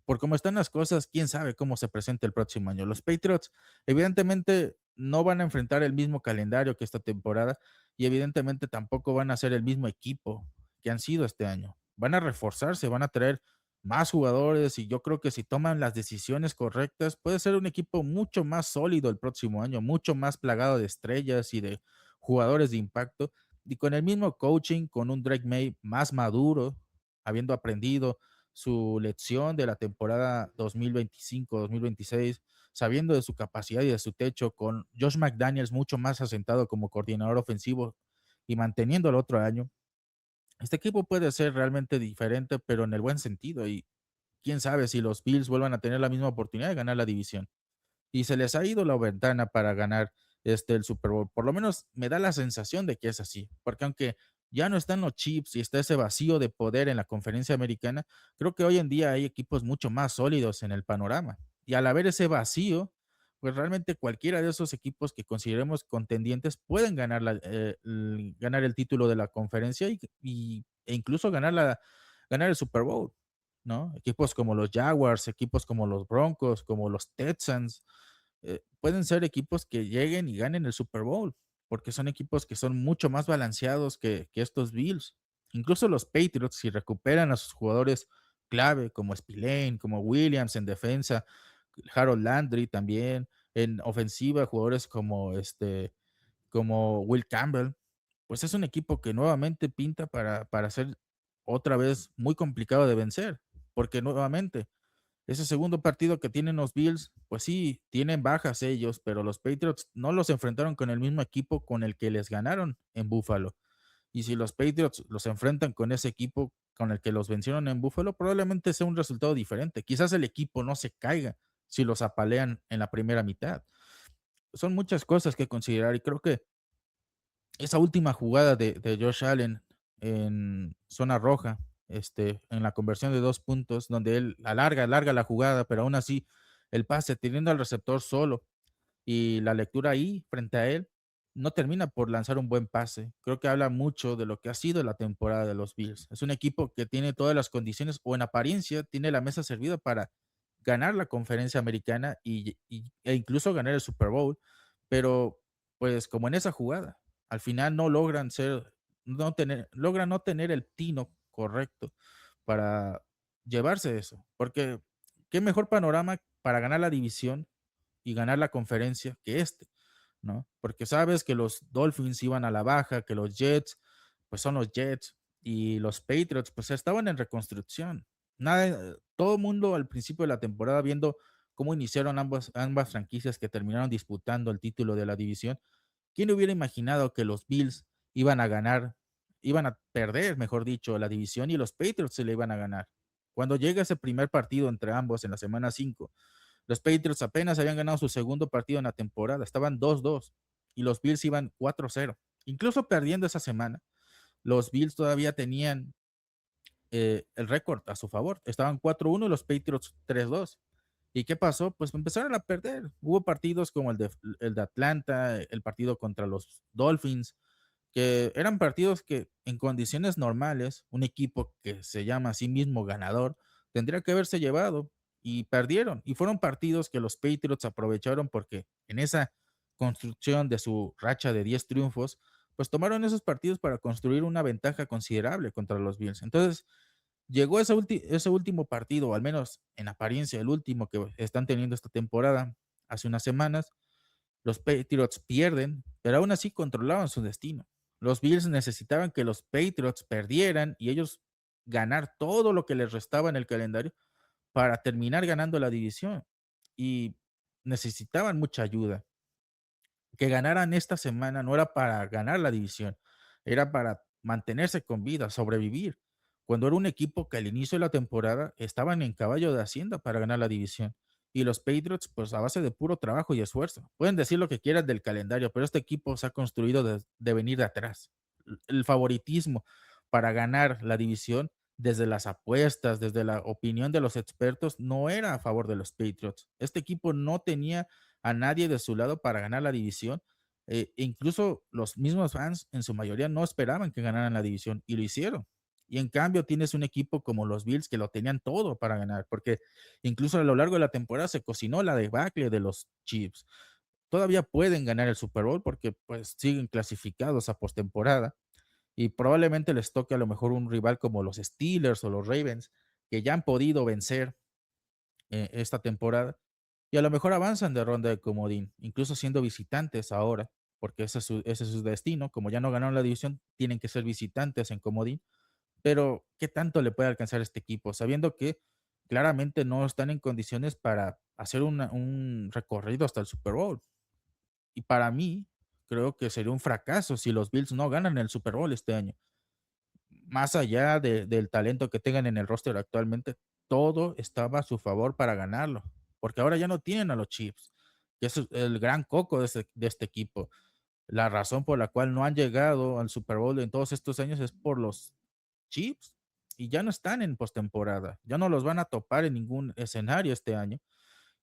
por cómo están las cosas, quién sabe cómo se presenta el próximo año. Los Patriots, evidentemente, no van a enfrentar el mismo calendario que esta temporada y evidentemente tampoco van a ser el mismo equipo que han sido este año. Van a reforzarse, van a traer más jugadores y yo creo que si toman las decisiones correctas, puede ser un equipo mucho más sólido el próximo año, mucho más plagado de estrellas y de jugadores de impacto. Y con el mismo coaching, con un Drake May más maduro, habiendo aprendido su lección de la temporada 2025-2026, sabiendo de su capacidad y de su techo, con Josh McDaniels mucho más asentado como coordinador ofensivo y manteniendo el otro año, este equipo puede ser realmente diferente, pero en el buen sentido. Y quién sabe si los Bills vuelvan a tener la misma oportunidad de ganar la división y se les ha ido la ventana para ganar el Super Bowl. Por lo menos me da la sensación de que es así, porque aunque ya no están los Chiefs y está ese vacío de poder en la conferencia americana, creo que hoy en día hay equipos mucho más sólidos en el panorama. Y al haber ese vacío, pues realmente cualquiera de esos equipos que consideremos contendientes pueden ganar, ganar el título de la conferencia e incluso ganar el Super Bowl, ¿no? Equipos como los Jaguars, equipos como los Broncos, como los Texans, pueden ser equipos que lleguen y ganen el Super Bowl, porque son equipos que son mucho más balanceados que estos Bills. Incluso los Patriots, si recuperan a sus jugadores clave, como Spillane, como Williams en defensa, Harold Landry también, en ofensiva, jugadores como Will Campbell, pues es un equipo que nuevamente pinta para ser otra vez muy complicado de vencer, porque nuevamente ese segundo partido que tienen los Bills, pues sí, tienen bajas ellos, pero los Patriots no los enfrentaron con el mismo equipo con el que les ganaron en Buffalo. Y si los Patriots los enfrentan con ese equipo con el que los vencieron en Buffalo, probablemente sea un resultado diferente. Quizás el equipo no se caiga si los apalean en la primera mitad. Son muchas cosas que considerar y creo que esa última jugada de Josh Allen en zona roja, en la conversión de 2 puntos, donde él alarga la jugada, pero aún así el pase teniendo al receptor solo y la lectura ahí frente a él, no termina por lanzar un buen pase. Creo que habla mucho de lo que ha sido la temporada de los Bills. Es un equipo que tiene todas las condiciones, o en apariencia tiene la mesa servida para ganar la conferencia americana e incluso ganar el Super Bowl, pero pues como en esa jugada, al final no logran logran no tener el tino correcto para llevarse eso, porque qué mejor panorama para ganar la división y ganar la conferencia que ¿no? Porque sabes que los Dolphins iban a la baja, que los Jets, pues son los Jets, y los Patriots, pues estaban en reconstrucción. Todo el mundo al principio de la temporada viendo cómo iniciaron ambas franquicias que terminaron disputando el título de la división. ¿Quién hubiera imaginado que los Bills iban a ganar, iban a perder, mejor dicho, la división y los Patriots se le iban a ganar? Cuando llega ese primer partido entre ambos en la semana 5, los Patriots apenas habían ganado su segundo partido en la temporada, estaban 2-2 y los Bills iban 4-0. Incluso perdiendo esa semana, los Bills todavía tenían el récord a su favor. Estaban 4-1 y los Patriots 3-2. ¿Y qué pasó? Pues empezaron a perder. Hubo partidos como el de Atlanta, el partido contra los Dolphins, que eran partidos que en condiciones normales, un equipo que se llama a sí mismo ganador, tendría que haberse llevado y perdieron. Y fueron partidos que los Patriots aprovecharon porque en esa construcción de su racha de 10 triunfos, pues tomaron esos partidos para construir una ventaja considerable contra los Bills. Entonces, llegó ese último partido, o al menos en apariencia el último que están teniendo esta temporada, hace unas semanas, los Patriots pierden, pero aún así controlaban su destino. Los Bills necesitaban que los Patriots perdieran y ellos ganar todo lo que les restaba en el calendario para terminar ganando la división. Y necesitaban mucha ayuda. Que ganaran esta semana no era para ganar la división, era para mantenerse con vida, sobrevivir. cuando era un equipo que al inicio de la temporada estaban en caballo de hacienda para ganar la división. Y los Patriots, pues a base de puro trabajo y esfuerzo. Pueden decir lo que quieran del calendario, pero este equipo se ha construido de venir de atrás. El favoritismo para ganar la división desde las apuestas, desde la opinión de los expertos, no era a favor de los Patriots. Este equipo no tenía a nadie de su lado para ganar la división. Incluso los mismos fans en su mayoría no esperaban que ganaran la división y lo hicieron. Y en cambio tienes un equipo como los Bills que lo tenían todo para ganar, porque incluso a lo largo de la temporada se cocinó la debacle de los Chiefs. Todavía pueden ganar el Super Bowl porque pues siguen clasificados a postemporada y probablemente les toque a lo mejor un rival como los Steelers o los Ravens que ya han podido vencer esta temporada y a lo mejor avanzan de ronda de comodín, incluso siendo visitantes ahora, porque ese es su destino. Como ya no ganaron la división, tienen que ser visitantes en comodín, pero ¿qué tanto le puede alcanzar este equipo? Sabiendo que claramente no están en condiciones para hacer un recorrido hasta el Super Bowl. Y para mí, creo que sería un fracaso si los Bills no ganan el Super Bowl este año. Más allá del talento que tengan en el roster actualmente, todo estaba a su favor para ganarlo, porque ahora ya no tienen a los Chiefs, que es el gran coco de este equipo. La razón por la cual no han llegado al Super Bowl en todos estos años es por los Chiefs y ya no están en postemporada, ya no los van a topar en ningún escenario este año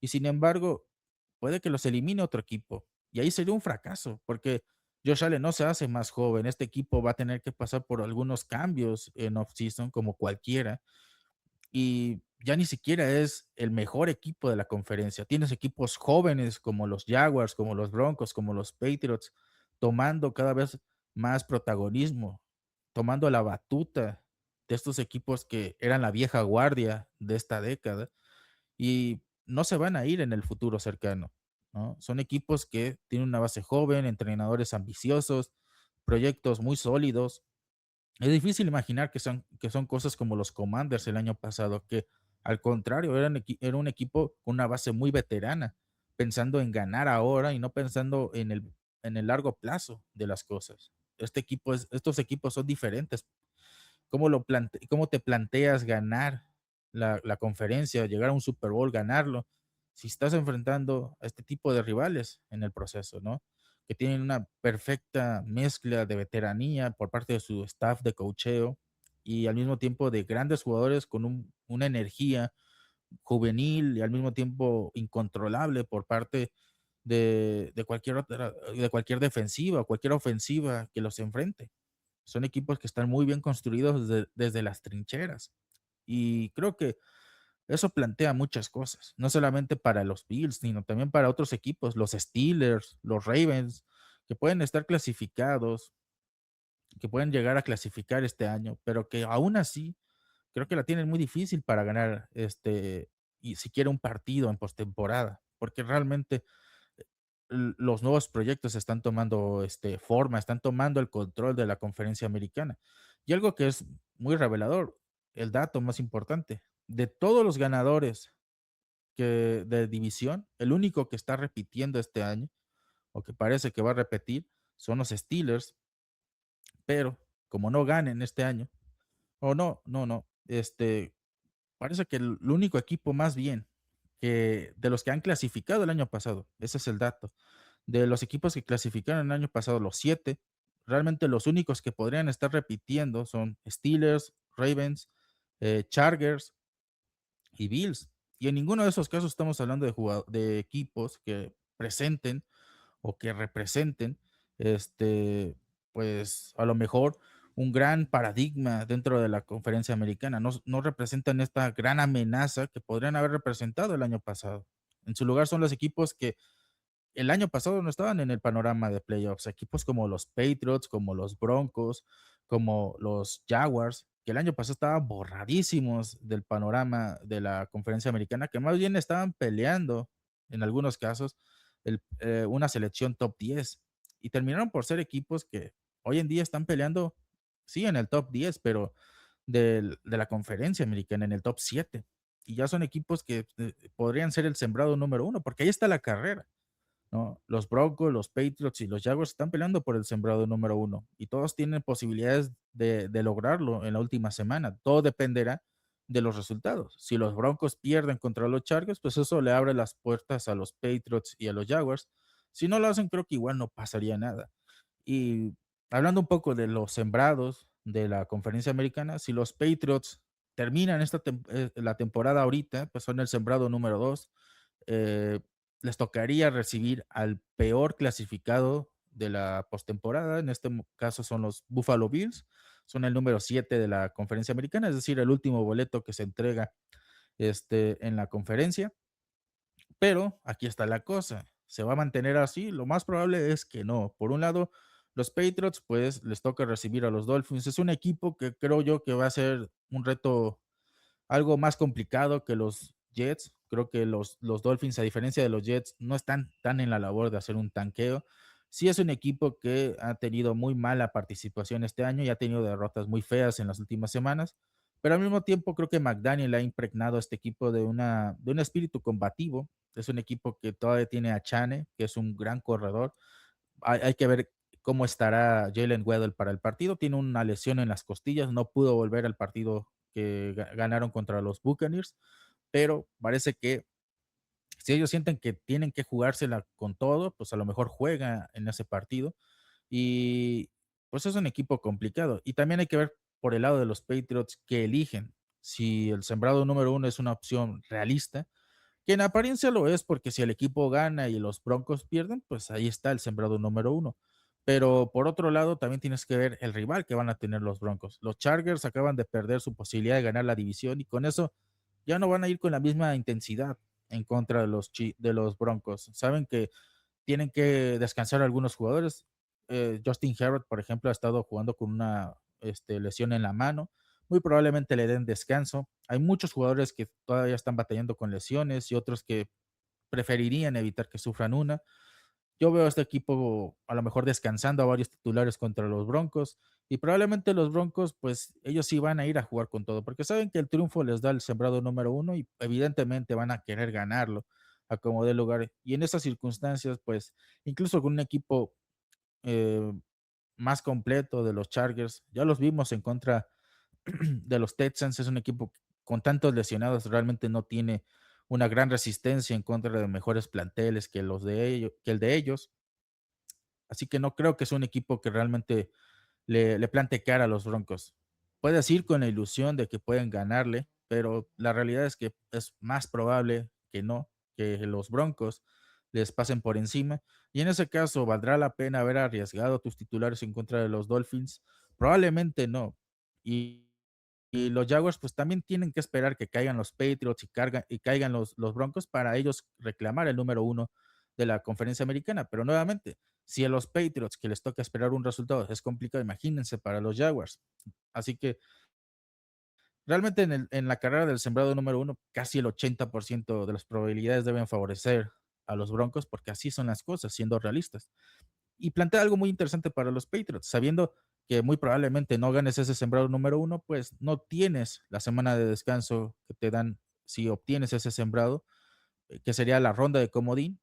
y sin embargo puede que los elimine otro equipo y ahí sería un fracaso porque Josh Allen no se hace más joven, este equipo va a tener que pasar por algunos cambios en off-season como cualquiera y ya ni siquiera es el mejor equipo de la conferencia. Tienes equipos jóvenes como los Jaguars, como los Broncos, como los Patriots, tomando cada vez más protagonismo, tomando la batuta de estos equipos que eran la vieja guardia de esta década y no se van a ir en el futuro cercano, ¿no? Son equipos que tienen una base joven, entrenadores ambiciosos, proyectos muy sólidos. Es difícil imaginar que son cosas como los Commanders el año pasado, que al contrario, era un equipo con una base muy veterana, pensando en ganar ahora y no pensando en el largo plazo de las cosas. Estos equipos son diferentes. ¿Cómo te planteas ganar la conferencia, llegar a un Super Bowl, ganarlo, si estás enfrentando a este tipo de rivales en el proceso, ¿no? Que tienen una perfecta mezcla de veteranía por parte de su staff de coacheo y al mismo tiempo de grandes jugadores con una energía juvenil y al mismo tiempo incontrolable por parte de cualquier defensiva o cualquier ofensiva que los enfrente. Son equipos que están muy bien construidos desde las trincheras. Y creo que eso plantea muchas cosas, no solamente para los Bills, sino también para otros equipos, los Steelers, los Ravens, que pueden estar clasificados, que pueden llegar a clasificar este año, pero que aún así creo que la tienen muy difícil para ganar y siquiera un partido en postemporada, porque realmente los nuevos proyectos están tomando forma, están tomando el control de la conferencia americana. Y algo que es muy revelador, el dato más importante, de todos los ganadores de división, el único que está repitiendo este año, o que parece que va a repetir, son los Steelers, pero como no ganen este año, o no, parece que el único equipo más bien que de los que han clasificado el año pasado, ese es el dato, de los equipos que clasificaron el año pasado, los 7, realmente los únicos que podrían estar repitiendo son Steelers, Ravens, Chargers y Bills. Y en ninguno de esos casos estamos hablando de equipos que presenten o que representen, pues a lo mejor un gran paradigma dentro de la conferencia americana. No representan esta gran amenaza que podrían haber representado el año pasado. En su lugar son los equipos que el año pasado no estaban en el panorama de playoffs. Equipos como los Patriots, como los Broncos, como los Jaguars, que el año pasado estaban borradísimos del panorama de la conferencia americana, que más bien estaban peleando, en algunos casos, una selección top 10. Y terminaron por ser equipos que hoy en día están peleando, sí, en el top 10, pero de la conferencia americana, en el top 7. Y ya son equipos que podrían ser el sembrado número 1, porque ahí está la carrera, ¿no? Los Broncos, los Patriots y los Jaguars están peleando por el sembrado número uno y todos tienen posibilidades de lograrlo en la última semana. Todo dependerá de los resultados. Si los Broncos pierden contra los Chargers, pues eso le abre las puertas a los Patriots y a los Jaguars. Si no lo hacen, creo que igual no pasaría nada. Y hablando un poco de los sembrados de la conferencia americana, si los Patriots terminan la temporada ahorita, pues son el sembrado número 2, eh, les tocaría recibir al peor clasificado de la postemporada. En este caso son los Buffalo Bills, son el número 7 de la conferencia americana, es decir, el último boleto que se entrega en la conferencia. Pero aquí está la cosa, ¿se va a mantener así? Lo más probable es que no. Por un lado, los Patriots, pues les toca recibir a los Dolphins. Es un equipo que creo yo que va a ser un reto algo más complicado que los Jets. Creo que los Dolphins, a diferencia de los Jets, no están tan en la labor de hacer un tanqueo. Sí es un equipo que ha tenido muy mala participación este año y ha tenido derrotas muy feas en las últimas semanas, pero al mismo tiempo creo que McDaniel ha impregnado a este equipo de un espíritu combativo. Es un equipo que todavía tiene a Chane, que es un gran corredor. Hay que ver cómo estará Jalen Waddle para el partido. Tiene una lesión en las costillas, no pudo volver al partido que ganaron contra los Buccaneers, pero parece que si ellos sienten que tienen que jugársela con todo, pues a lo mejor juega en ese partido. Y pues es un equipo complicado. Y también hay que ver por el lado de los Patriots que eligen. Si el sembrado número uno es una opción realista, que en apariencia lo es, porque si el equipo gana y los Broncos pierden, pues ahí está el sembrado número uno. Pero por otro lado, también tienes que ver el rival que van a tener los Broncos. Los Chargers acaban de perder su posibilidad de ganar la división y con eso ya no van a ir con la misma intensidad en contra de de los Broncos. Saben que tienen que descansar algunos jugadores. Justin Herbert, por ejemplo, ha estado jugando con una lesión en la mano. Muy probablemente le den descanso. Hay muchos jugadores que todavía están batallando con lesiones y otros que preferirían evitar que sufran una. Yo veo a este equipo a lo mejor descansando a varios titulares contra los Broncos y probablemente los Broncos, pues ellos sí van a ir a jugar con todo, porque saben que el triunfo les da el sembrado número uno y evidentemente van a querer ganarlo a como dé lugar. Y en esas circunstancias, pues incluso con un equipo eh, más completo de los Chargers, ya los vimos en contra de los Texans, es un equipo que con tantos lesionados realmente no tiene una gran resistencia en contra de mejores planteles que los de ellos, que el de ellos. Así que no creo que sea un equipo que realmente le plante cara a los Broncos. Puedes ir con la ilusión de que pueden ganarle, pero la realidad es que es más probable que no, que los Broncos les pasen por encima. Y en ese caso, ¿valdrá la pena haber arriesgado tus titulares en contra de los Dolphins? Probablemente no. Y los Jaguars pues también tienen que esperar que caigan los Patriots y caigan los Broncos para ellos reclamar el número uno de la conferencia americana. Pero nuevamente, si a los Patriots que les toca esperar un resultado es complicado, imagínense para los Jaguars. Así que realmente en la carrera del sembrado número uno, casi el 80% de las probabilidades deben favorecer a los Broncos porque así son las cosas, siendo realistas. Y plantea algo muy interesante para los Patriots, sabiendo que muy probablemente no ganes ese sembrado número uno, pues no tienes la semana de descanso que te dan si obtienes ese sembrado, que sería la ronda de comodín,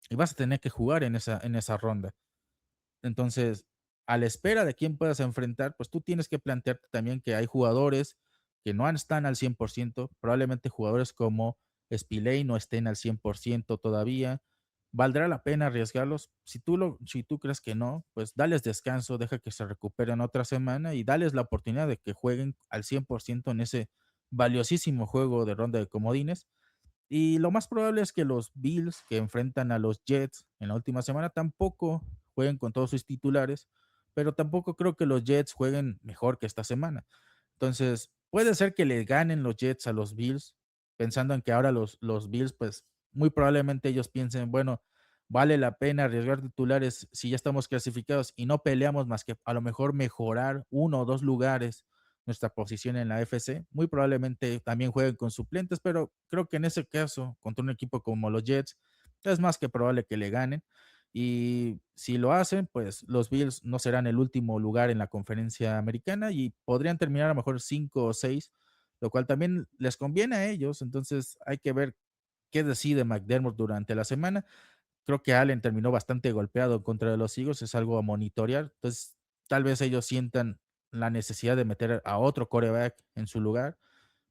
y vas a tener que jugar en esa ronda. Entonces, a la espera de quién puedas enfrentar, pues tú tienes que plantearte también que hay jugadores que no están al 100%, probablemente jugadores como Spillane no estén al 100% todavía. ¿Valdrá la pena arriesgarlos? Si tú crees que no, pues dales descanso, deja que se recuperen otra semana y dales la oportunidad de que jueguen al 100% en ese valiosísimo juego de ronda de comodines. Y lo más probable es que los Bills que enfrentan a los Jets en la última semana tampoco jueguen con todos sus titulares, pero tampoco creo que los Jets jueguen mejor que esta semana. Entonces, puede ser que le ganen los Jets a los Bills, pensando en que ahora los Bills, pues muy probablemente ellos piensen, bueno, vale la pena arriesgar titulares si ya estamos clasificados y no peleamos más que a lo mejor mejorar uno o dos lugares nuestra posición en la FC. Muy probablemente también jueguen con suplentes, pero creo que en ese caso, contra un equipo como los Jets, es más que probable que le ganen. Y si lo hacen, pues los Bills no serán el último lugar en la conferencia americana y podrían terminar a lo mejor 5 o 6, lo cual también les conviene a ellos. Entonces hay que ver qué decide McDermott durante la semana. Creo que Allen terminó bastante golpeado contra los Eagles, es algo a monitorear. Entonces, tal vez ellos sientan la necesidad de meter a otro quarterback en su lugar.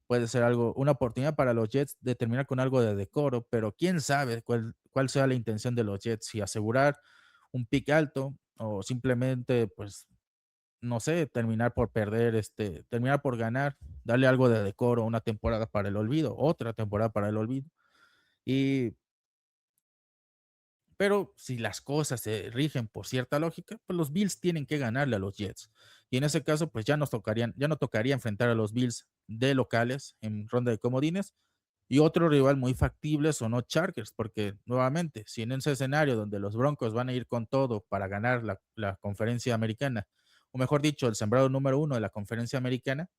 Puede ser algo, una oportunidad para los Jets de terminar con algo de decoro, pero quién sabe cuál sea la intención de los Jets, si asegurar un pick alto o simplemente, pues, no sé, terminar por perder, terminar por ganar, darle algo de decoro, una temporada para el olvido, otra temporada para el olvido. Y pero si las cosas se rigen por cierta lógica, pues los Bills tienen que ganarle a los Jets. Y en ese caso, pues ya no tocaría enfrentar a los Bills de locales en ronda de comodines. Y otro rival muy factible son los Chargers, porque nuevamente, si en ese escenario donde los Broncos van a ir con todo para ganar la conferencia americana, o mejor dicho, el sembrado número uno de la conferencia americana,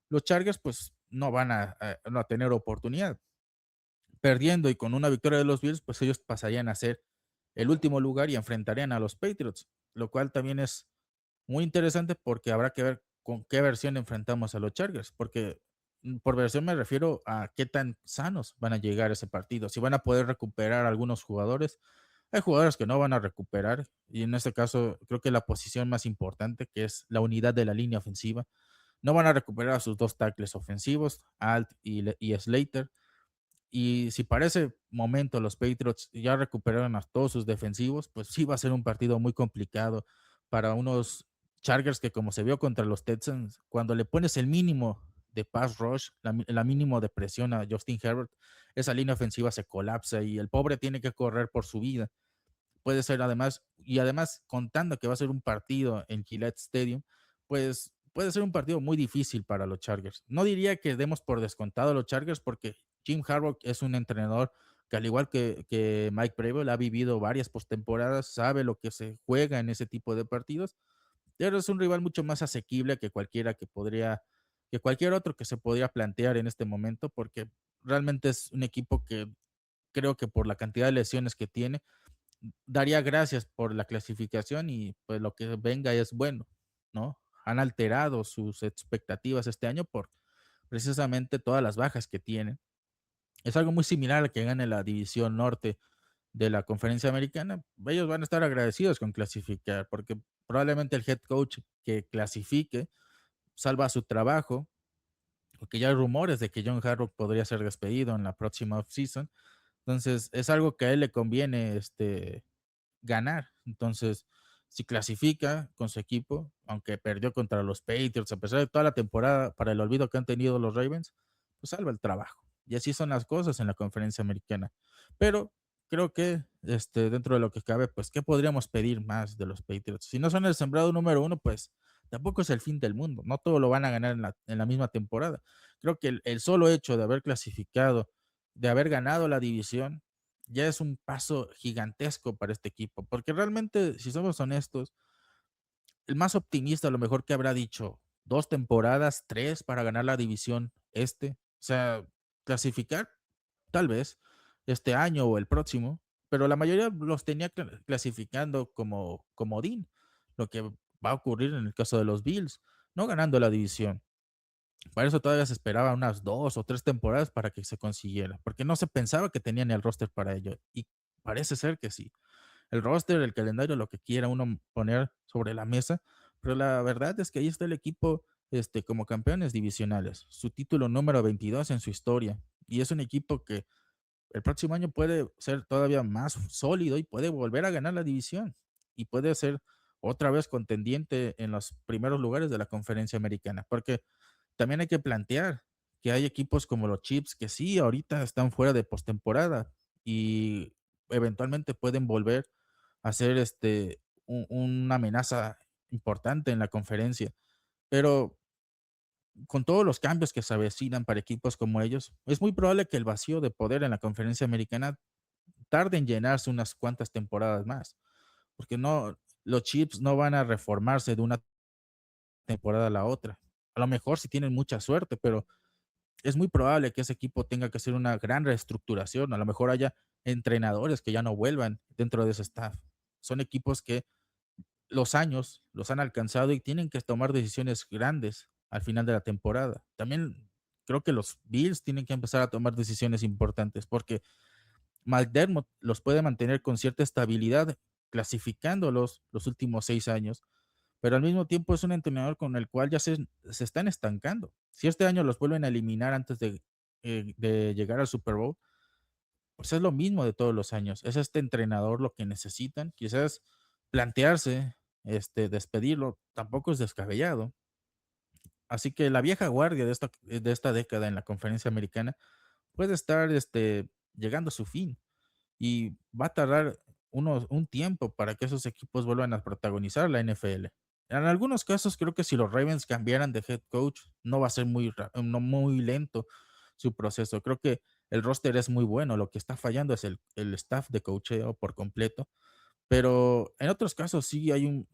los Chargers pues no van no a tener oportunidad. Perdiendo y con una victoria de los Bills, pues ellos pasarían a ser el último lugar y enfrentarían a los Patriots, lo cual también es muy interesante porque habrá que ver con qué versión enfrentamos a los Chargers, porque por versión me refiero a qué tan sanos van a llegar a ese partido, si van a poder recuperar algunos jugadores. Hay jugadores que no van a recuperar y en este caso creo que la posición más importante, que es la unidad de la línea ofensiva, no van a recuperar a sus dos tackles ofensivos, Alt y Slater, y si para ese momento los Patriots ya recuperaron a todos sus defensivos, pues sí va a ser un partido muy complicado para unos Chargers que, como se vio contra los Texans, cuando le pones el mínimo de pass rush, la mínimo de presión a Justin Herbert, esa línea ofensiva se colapsa y el pobre tiene que correr por su vida. Puede ser además, y además contando que va a ser un partido en Gillette Stadium, pues puede ser un partido muy difícil para los Chargers. No diría que demos por descontado a los Chargers porque Jim Harbaugh es un entrenador que, al igual que Mike Vrabel, ha vivido varias postemporadas, sabe lo que se juega en ese tipo de partidos, pero es un rival mucho más asequible que que cualquier otro que se podría plantear en este momento, porque realmente es un equipo que creo que por la cantidad de lesiones que tiene, daría gracias por la clasificación y pues lo que venga es bueno, ¿no? Han alterado sus expectativas este año por precisamente todas las bajas que tienen. Es algo muy similar al que gane la división norte de la conferencia americana. Ellos van a estar agradecidos con clasificar porque probablemente el head coach que clasifique salva su trabajo, porque ya hay rumores de que John Harbaugh podría ser despedido en la próxima offseason. Entonces, es algo que a él le conviene ganar. Entonces, si clasifica con su equipo, aunque perdió contra los Patriots, a pesar de toda la temporada para el olvido que han tenido los Ravens, pues salva el trabajo. Y así son las cosas en la conferencia americana. Pero creo que dentro de lo que cabe, pues, ¿qué podríamos pedir más de los Patriots? Si no son el sembrado número uno, pues tampoco es el fin del mundo. No todo lo van a ganar en la misma temporada. Creo que el solo hecho de haber clasificado, de haber ganado la división, ya es un paso gigantesco para este equipo, porque realmente, si somos honestos, el más optimista a lo mejor que habrá dicho 2 temporadas, 3 para ganar la división o sea, clasificar tal vez este año o el próximo, pero la mayoría los tenía clasificando como comodín, lo que va a ocurrir en el caso de los Bills, no ganando la división. Para eso todavía se esperaba unas 2 o 3 temporadas para que se consiguiera, porque no se pensaba que tenían el roster para ello, y parece ser que sí. El roster, el calendario, lo que quiera uno poner sobre la mesa, pero la verdad es que ahí está el equipo, como campeones divisionales, su título número 22 en su historia, y es un equipo que el próximo año puede ser todavía más sólido y puede volver a ganar la división, y puede ser otra vez contendiente en los primeros lugares de la conferencia americana, porque también hay que plantear que hay equipos como los Chiefs que sí, ahorita están fuera de postemporada y eventualmente pueden volver a ser una amenaza importante en la conferencia. Pero con todos los cambios que se avecinan para equipos como ellos, es muy probable que el vacío de poder en la conferencia americana tarde en llenarse unas cuantas temporadas más, porque los Chiefs no van a reformarse de una temporada a la otra. A lo mejor si tienen mucha suerte, pero es muy probable que ese equipo tenga que hacer una gran reestructuración. A lo mejor haya entrenadores que ya no vuelvan dentro de ese staff. Son equipos que los años los han alcanzado y tienen que tomar decisiones grandes al final de la temporada. También creo que los Bills tienen que empezar a tomar decisiones importantes porque McDermott los puede mantener con cierta estabilidad, clasificándolos los últimos 6 años, pero al mismo tiempo es un entrenador con el cual ya se están estancando. Si este año los vuelven a eliminar antes de llegar al Super Bowl, pues es lo mismo de todos los años. Es este entrenador lo que necesitan. Quizás plantearse, despedirlo, tampoco es descabellado. Así que la vieja guardia de esta década en la conferencia americana puede estar llegando a su fin y va a tardar un tiempo para que esos equipos vuelvan a protagonizar la NFL. En algunos casos creo que si los Ravens cambiaran de head coach, no va a ser no muy lento su proceso. Creo que el roster es muy bueno, lo que está fallando es el staff de coacheo por completo, pero en otros casos sí hay un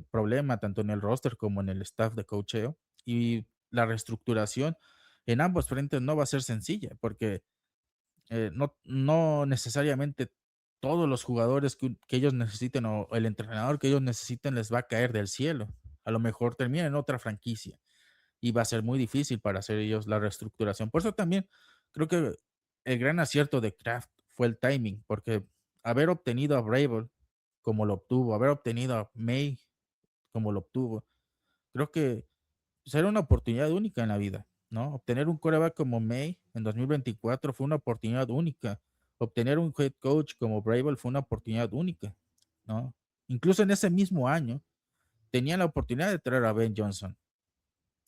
problema tanto en el roster como en el staff de coacheo, y la reestructuración en ambos frentes no va a ser sencilla, porque no necesariamente todos los jugadores que ellos necesiten o el entrenador que ellos necesiten les va a caer del cielo. A lo mejor termina en otra franquicia y va a ser muy difícil para hacer ellos la reestructuración. Por eso también creo que el gran acierto de Kraft fue el timing, porque haber obtenido a Vrabel como lo obtuvo, haber obtenido a May como lo obtuvo, creo que era una oportunidad única en la vida, ¿no? Obtener un quarterback como May en 2024 fue una oportunidad única. Obtener un head coach como Vrabel fue una oportunidad única, ¿no? Incluso en ese mismo año tenían la oportunidad de traer a Ben Johnson.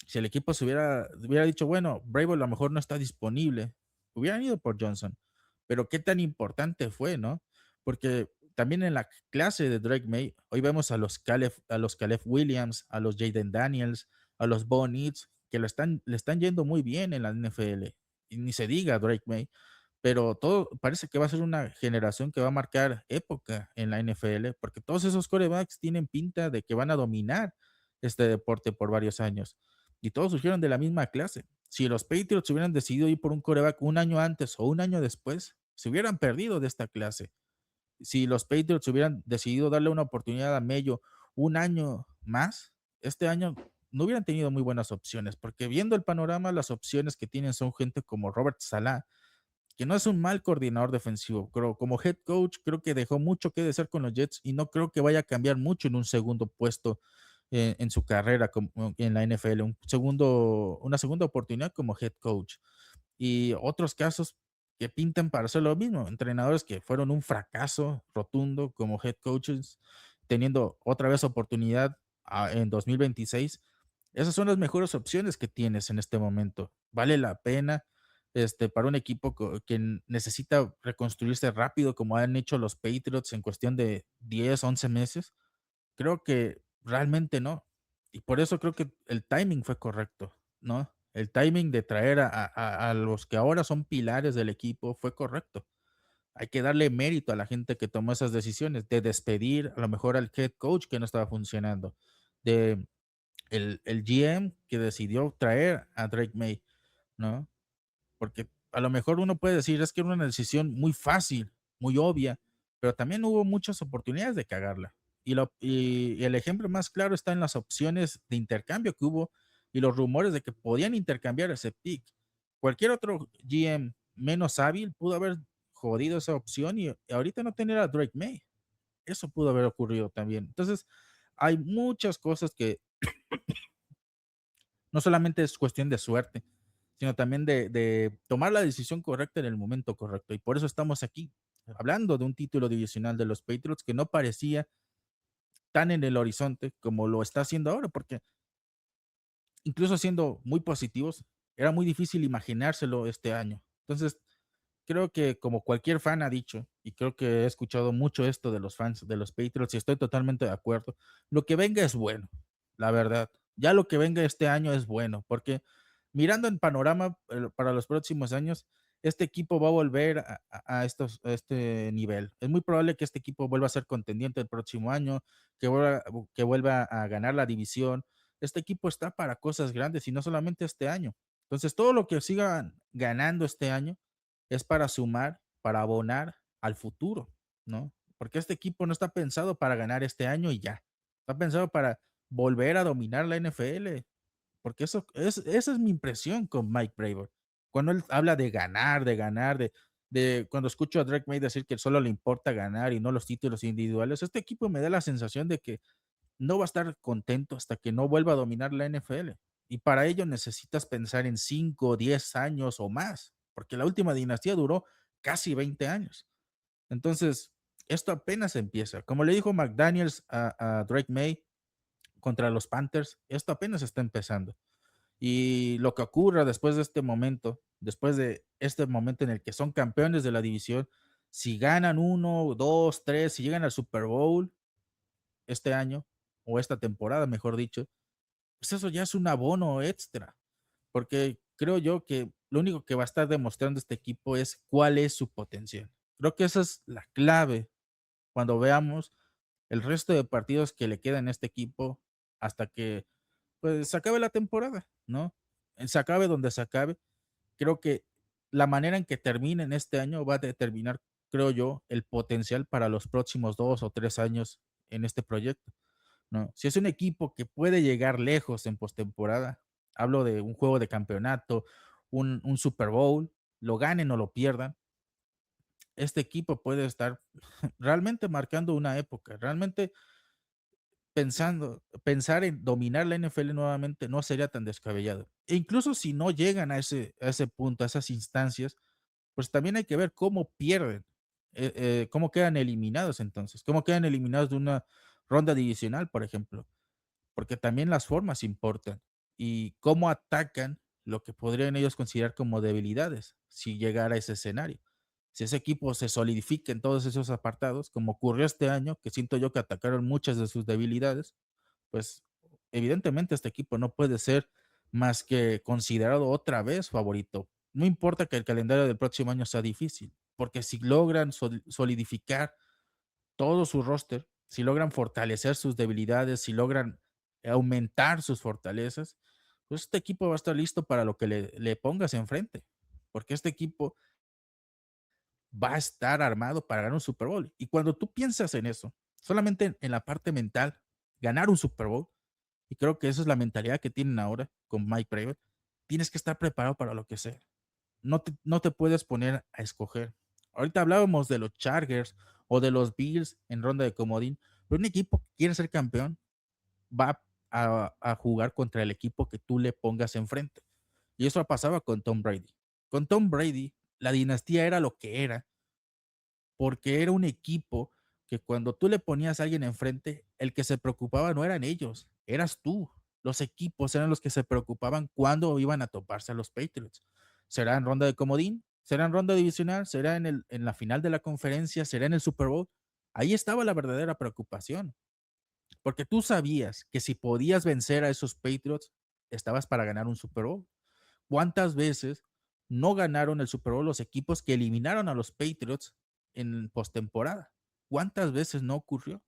Si el equipo hubiera dicho, bueno, Vrabel a lo mejor no está disponible, hubieran ido por Johnson. Pero qué tan importante fue, ¿no? Porque también en la clase de Drake May, hoy vemos a los Caleb Williams, a los Jaden Daniels, a los Bo Nix, que le están yendo muy bien en la NFL. Y ni se diga Drake May, pero todo parece que va a ser una generación que va a marcar época en la NFL, porque todos esos quarterbacks tienen pinta de que van a dominar este deporte por varios años. Y todos surgieron de la misma clase. Si los Patriots hubieran decidido ir por un quarterback un año antes o un año después, se hubieran perdido de esta clase. Si los Patriots hubieran decidido darle una oportunidad a Mello un año más, este año no hubieran tenido muy buenas opciones, porque viendo el panorama, las opciones que tienen son gente como Robert Salah, que no es un mal coordinador defensivo, pero como head coach creo que dejó mucho que desear con los Jets y no creo que vaya a cambiar mucho en un segundo puesto en su carrera en la NFL, una segunda oportunidad como head coach. Y otros casos que pintan para hacer lo mismo, entrenadores que fueron un fracaso rotundo como head coaches, teniendo otra vez oportunidad en 2026. Esas son las mejores opciones que tienes en este momento. Vale la pena para un equipo que necesita reconstruirse rápido, como han hecho los Patriots en cuestión de 10, 11 meses. Creo que realmente no. Y por eso creo que el timing fue correcto, ¿no? El timing de traer a los que ahora son pilares del equipo fue correcto. Hay que darle mérito a la gente que tomó esas decisiones, de despedir a lo mejor al head coach que no estaba funcionando, de el GM que decidió traer a Drake May, ¿no? Porque a lo mejor uno puede decir, es que era una decisión muy fácil, muy obvia, pero también hubo muchas oportunidades de cagarla. Y el ejemplo más claro está en las opciones de intercambio que hubo y los rumores de que podían intercambiar ese pick. Cualquier otro GM menos hábil pudo haber jodido esa opción y ahorita no tener a Drake May. Eso pudo haber ocurrido también. Entonces, hay muchas cosas que no solamente es cuestión de suerte, sino también de tomar la decisión correcta en el momento correcto. Y por eso estamos aquí, hablando de un título divisional de los Patriots que no parecía tan en el horizonte como lo está haciendo ahora, porque incluso siendo muy positivos, era muy difícil imaginárselo este año. Entonces, creo que como cualquier fan ha dicho, y creo que he escuchado mucho esto de los fans de los Patriots y estoy totalmente de acuerdo, lo que venga es bueno, la verdad. Ya lo que venga este año es bueno, porque mirando en panorama para los próximos años, este equipo va a volver a este nivel. Es muy probable que este equipo vuelva a ser contendiente el próximo año, que vuelva a ganar la división. Este equipo está para cosas grandes y no solamente este año. Entonces, todo lo que sigan ganando este año es para sumar, para abonar al futuro, ¿no? Porque este equipo no está pensado para ganar este año y ya. Está pensado para volver a dominar la NFL. Porque esa es mi impresión con Mike Vrabel. Cuando él habla de ganar, de cuando escucho a Drake May decir que solo le importa ganar y no los títulos individuales, este equipo me da la sensación de que no va a estar contento hasta que no vuelva a dominar la NFL. Y para ello necesitas pensar en 5, 10 años o más, porque la última dinastía duró casi 20 años. Entonces, esto apenas empieza. Como le dijo McDaniels a Drake May contra los Panthers, esto apenas está empezando. Y lo que ocurra después de este momento en el que son campeones de la división, si ganan uno, dos, tres, si llegan al Super Bowl este año, o esta temporada, mejor dicho, pues eso ya es un abono extra, porque creo yo que lo único que va a estar demostrando este equipo es cuál es su potencial. Creo que esa es la clave cuando veamos el resto de partidos que le quedan a este equipo hasta que pues se acabe la temporada, ¿no? Se acabe donde se acabe. Creo que la manera en que terminen este año va a determinar, creo yo, el potencial para los próximos 2 o 3 años en este proyecto, ¿no? Si es un equipo que puede llegar lejos en postemporada, hablo de un juego de campeonato, un Super Bowl, lo ganen o lo pierdan, este equipo puede estar realmente marcando una época, realmente pensar en dominar la NFL nuevamente no sería tan descabellado. E incluso si no llegan a ese punto, a esas instancias, pues también hay que ver cómo pierden, cómo quedan eliminados entonces, cómo quedan eliminados de una ronda divisional, por ejemplo, porque también las formas importan y cómo atacan lo que podrían ellos considerar como debilidades si llegara a ese escenario. Si ese equipo se solidifica en todos esos apartados, como ocurrió este año, que siento yo que atacaron muchas de sus debilidades, pues evidentemente este equipo no puede ser más que considerado otra vez favorito. No importa que el calendario del próximo año sea difícil, porque si logran solidificar todo su roster, si logran fortalecer sus debilidades, si logran aumentar sus fortalezas, pues este equipo va a estar listo para lo que le pongas enfrente, porque este equipo va a estar armado para ganar un Super Bowl. Y cuando tú piensas en eso, solamente en la parte mental, ganar un Super Bowl, y creo que esa es la mentalidad que tienen ahora con Mike Vrabel, tienes que estar preparado para lo que sea. No te puedes poner a escoger. Ahorita hablábamos de los Chargers o de los Bills en ronda de comodín, pero un equipo que quiere ser campeón va a jugar contra el equipo que tú le pongas enfrente. Y eso pasaba con Tom Brady. Con Tom Brady, la dinastía era lo que era, porque era un equipo que cuando tú le ponías a alguien enfrente, el que se preocupaba no eran ellos, eras tú. Los equipos eran los que se preocupaban cuando iban a toparse a los Patriots. ¿Será en ronda de comodín? ¿Será en ronda divisional? ¿Será en la final de la conferencia? ¿Será en el Super Bowl? Ahí estaba la verdadera preocupación, porque tú sabías que si podías vencer a esos Patriots, estabas para ganar un Super Bowl. ¿Cuántas veces no ganaron el Super Bowl los equipos que eliminaron a los Patriots en postemporada? ¿Cuántas veces no ocurrió?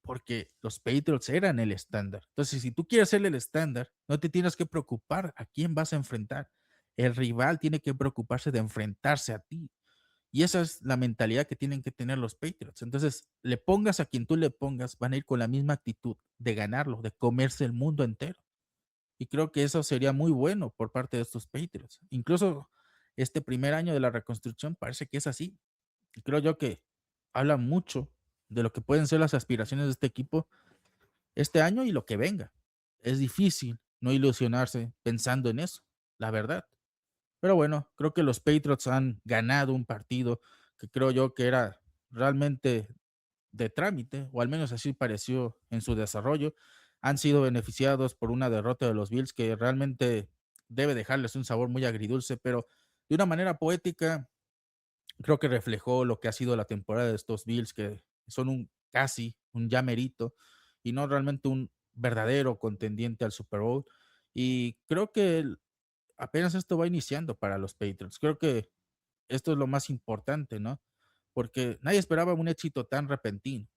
Porque los Patriots eran el estándar. Entonces, si tú quieres ser el estándar, no te tienes que preocupar a quién vas a enfrentar. El rival tiene que preocuparse de enfrentarse a ti. Y esa es la mentalidad que tienen que tener los Patriots. Entonces, le pongas a quien tú le pongas, van a ir con la misma actitud de ganarlo, de comerse el mundo entero. Y creo que eso sería muy bueno por parte de estos Patriots. Incluso este primer año de la reconstrucción parece que es así. Y creo yo que habla mucho de lo que pueden ser las aspiraciones de este equipo este año y lo que venga. Es difícil no ilusionarse pensando en eso, la verdad. Pero bueno, creo que los Patriots han ganado un partido que creo yo que era realmente de trámite, o al menos así pareció en su desarrollo. Han sido beneficiados por una derrota de los Bills que realmente debe dejarles un sabor muy agridulce, pero de una manera poética, creo que reflejó lo que ha sido la temporada de estos Bills, que son un casi, un ya merito, y no realmente un verdadero contendiente al Super Bowl. Y creo que apenas esto va iniciando para los Patriots. Creo que esto es lo más importante, ¿no? Porque nadie esperaba un éxito tan repentino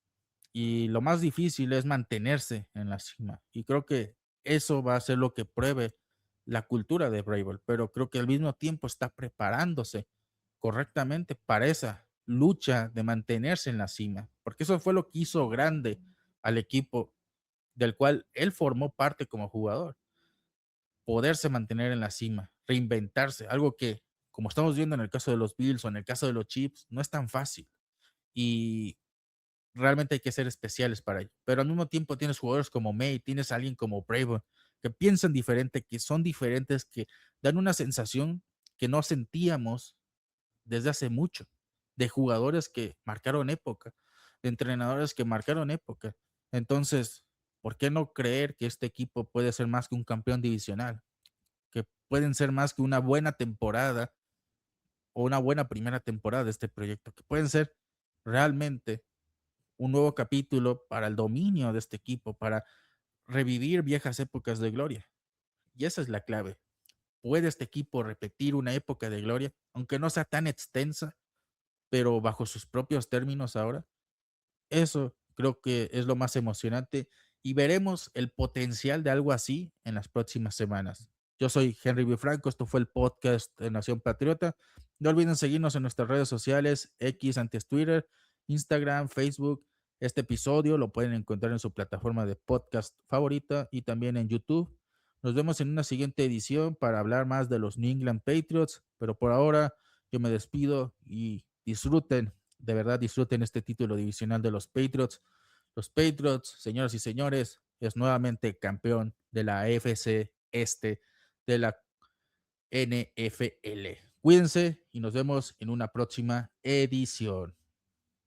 y lo más difícil es mantenerse en la cima. Y creo que eso va a ser lo que pruebe la cultura de Vrabel, pero creo que al mismo tiempo está preparándose correctamente para esa lucha de mantenerse en la cima, porque eso fue lo que hizo grande al equipo del cual él formó parte como jugador, poderse mantener en la cima, reinventarse, algo que como estamos viendo en el caso de los Bills o en el caso de los Chiefs, no es tan fácil. Y realmente hay que ser especiales para ello. Pero al mismo tiempo tienes jugadores como May, tienes a alguien como Bravo, que piensan diferente, que son diferentes, que dan una sensación que no sentíamos desde hace mucho, de jugadores que marcaron época, de entrenadores que marcaron época. Entonces, ¿por qué no creer que este equipo puede ser más que un campeón divisional? Que pueden ser más que una buena temporada o una buena primera temporada de este proyecto, que pueden ser realmente un nuevo capítulo para el dominio de este equipo, para revivir viejas épocas de gloria. Y esa es la clave. ¿Puede este equipo repetir una época de gloria, aunque no sea tan extensa, pero bajo sus propios términos ahora? Eso creo que es lo más emocionante y veremos el potencial de algo así en las próximas semanas. Yo soy Henry Bifranco, esto fue el podcast de Nación Patriota. No olviden seguirnos en nuestras redes sociales, X antes Twitter, Instagram, Facebook. Este episodio lo pueden encontrar en su plataforma de podcast favorita y también en YouTube. Nos vemos en una siguiente edición para hablar más de los New England Patriots, pero por ahora yo me despido y disfruten, de verdad disfruten este título divisional de los Patriots. Los Patriots, señoras y señores, es nuevamente campeón de la AFC Este de la NFL. Cuídense y nos vemos en una próxima edición.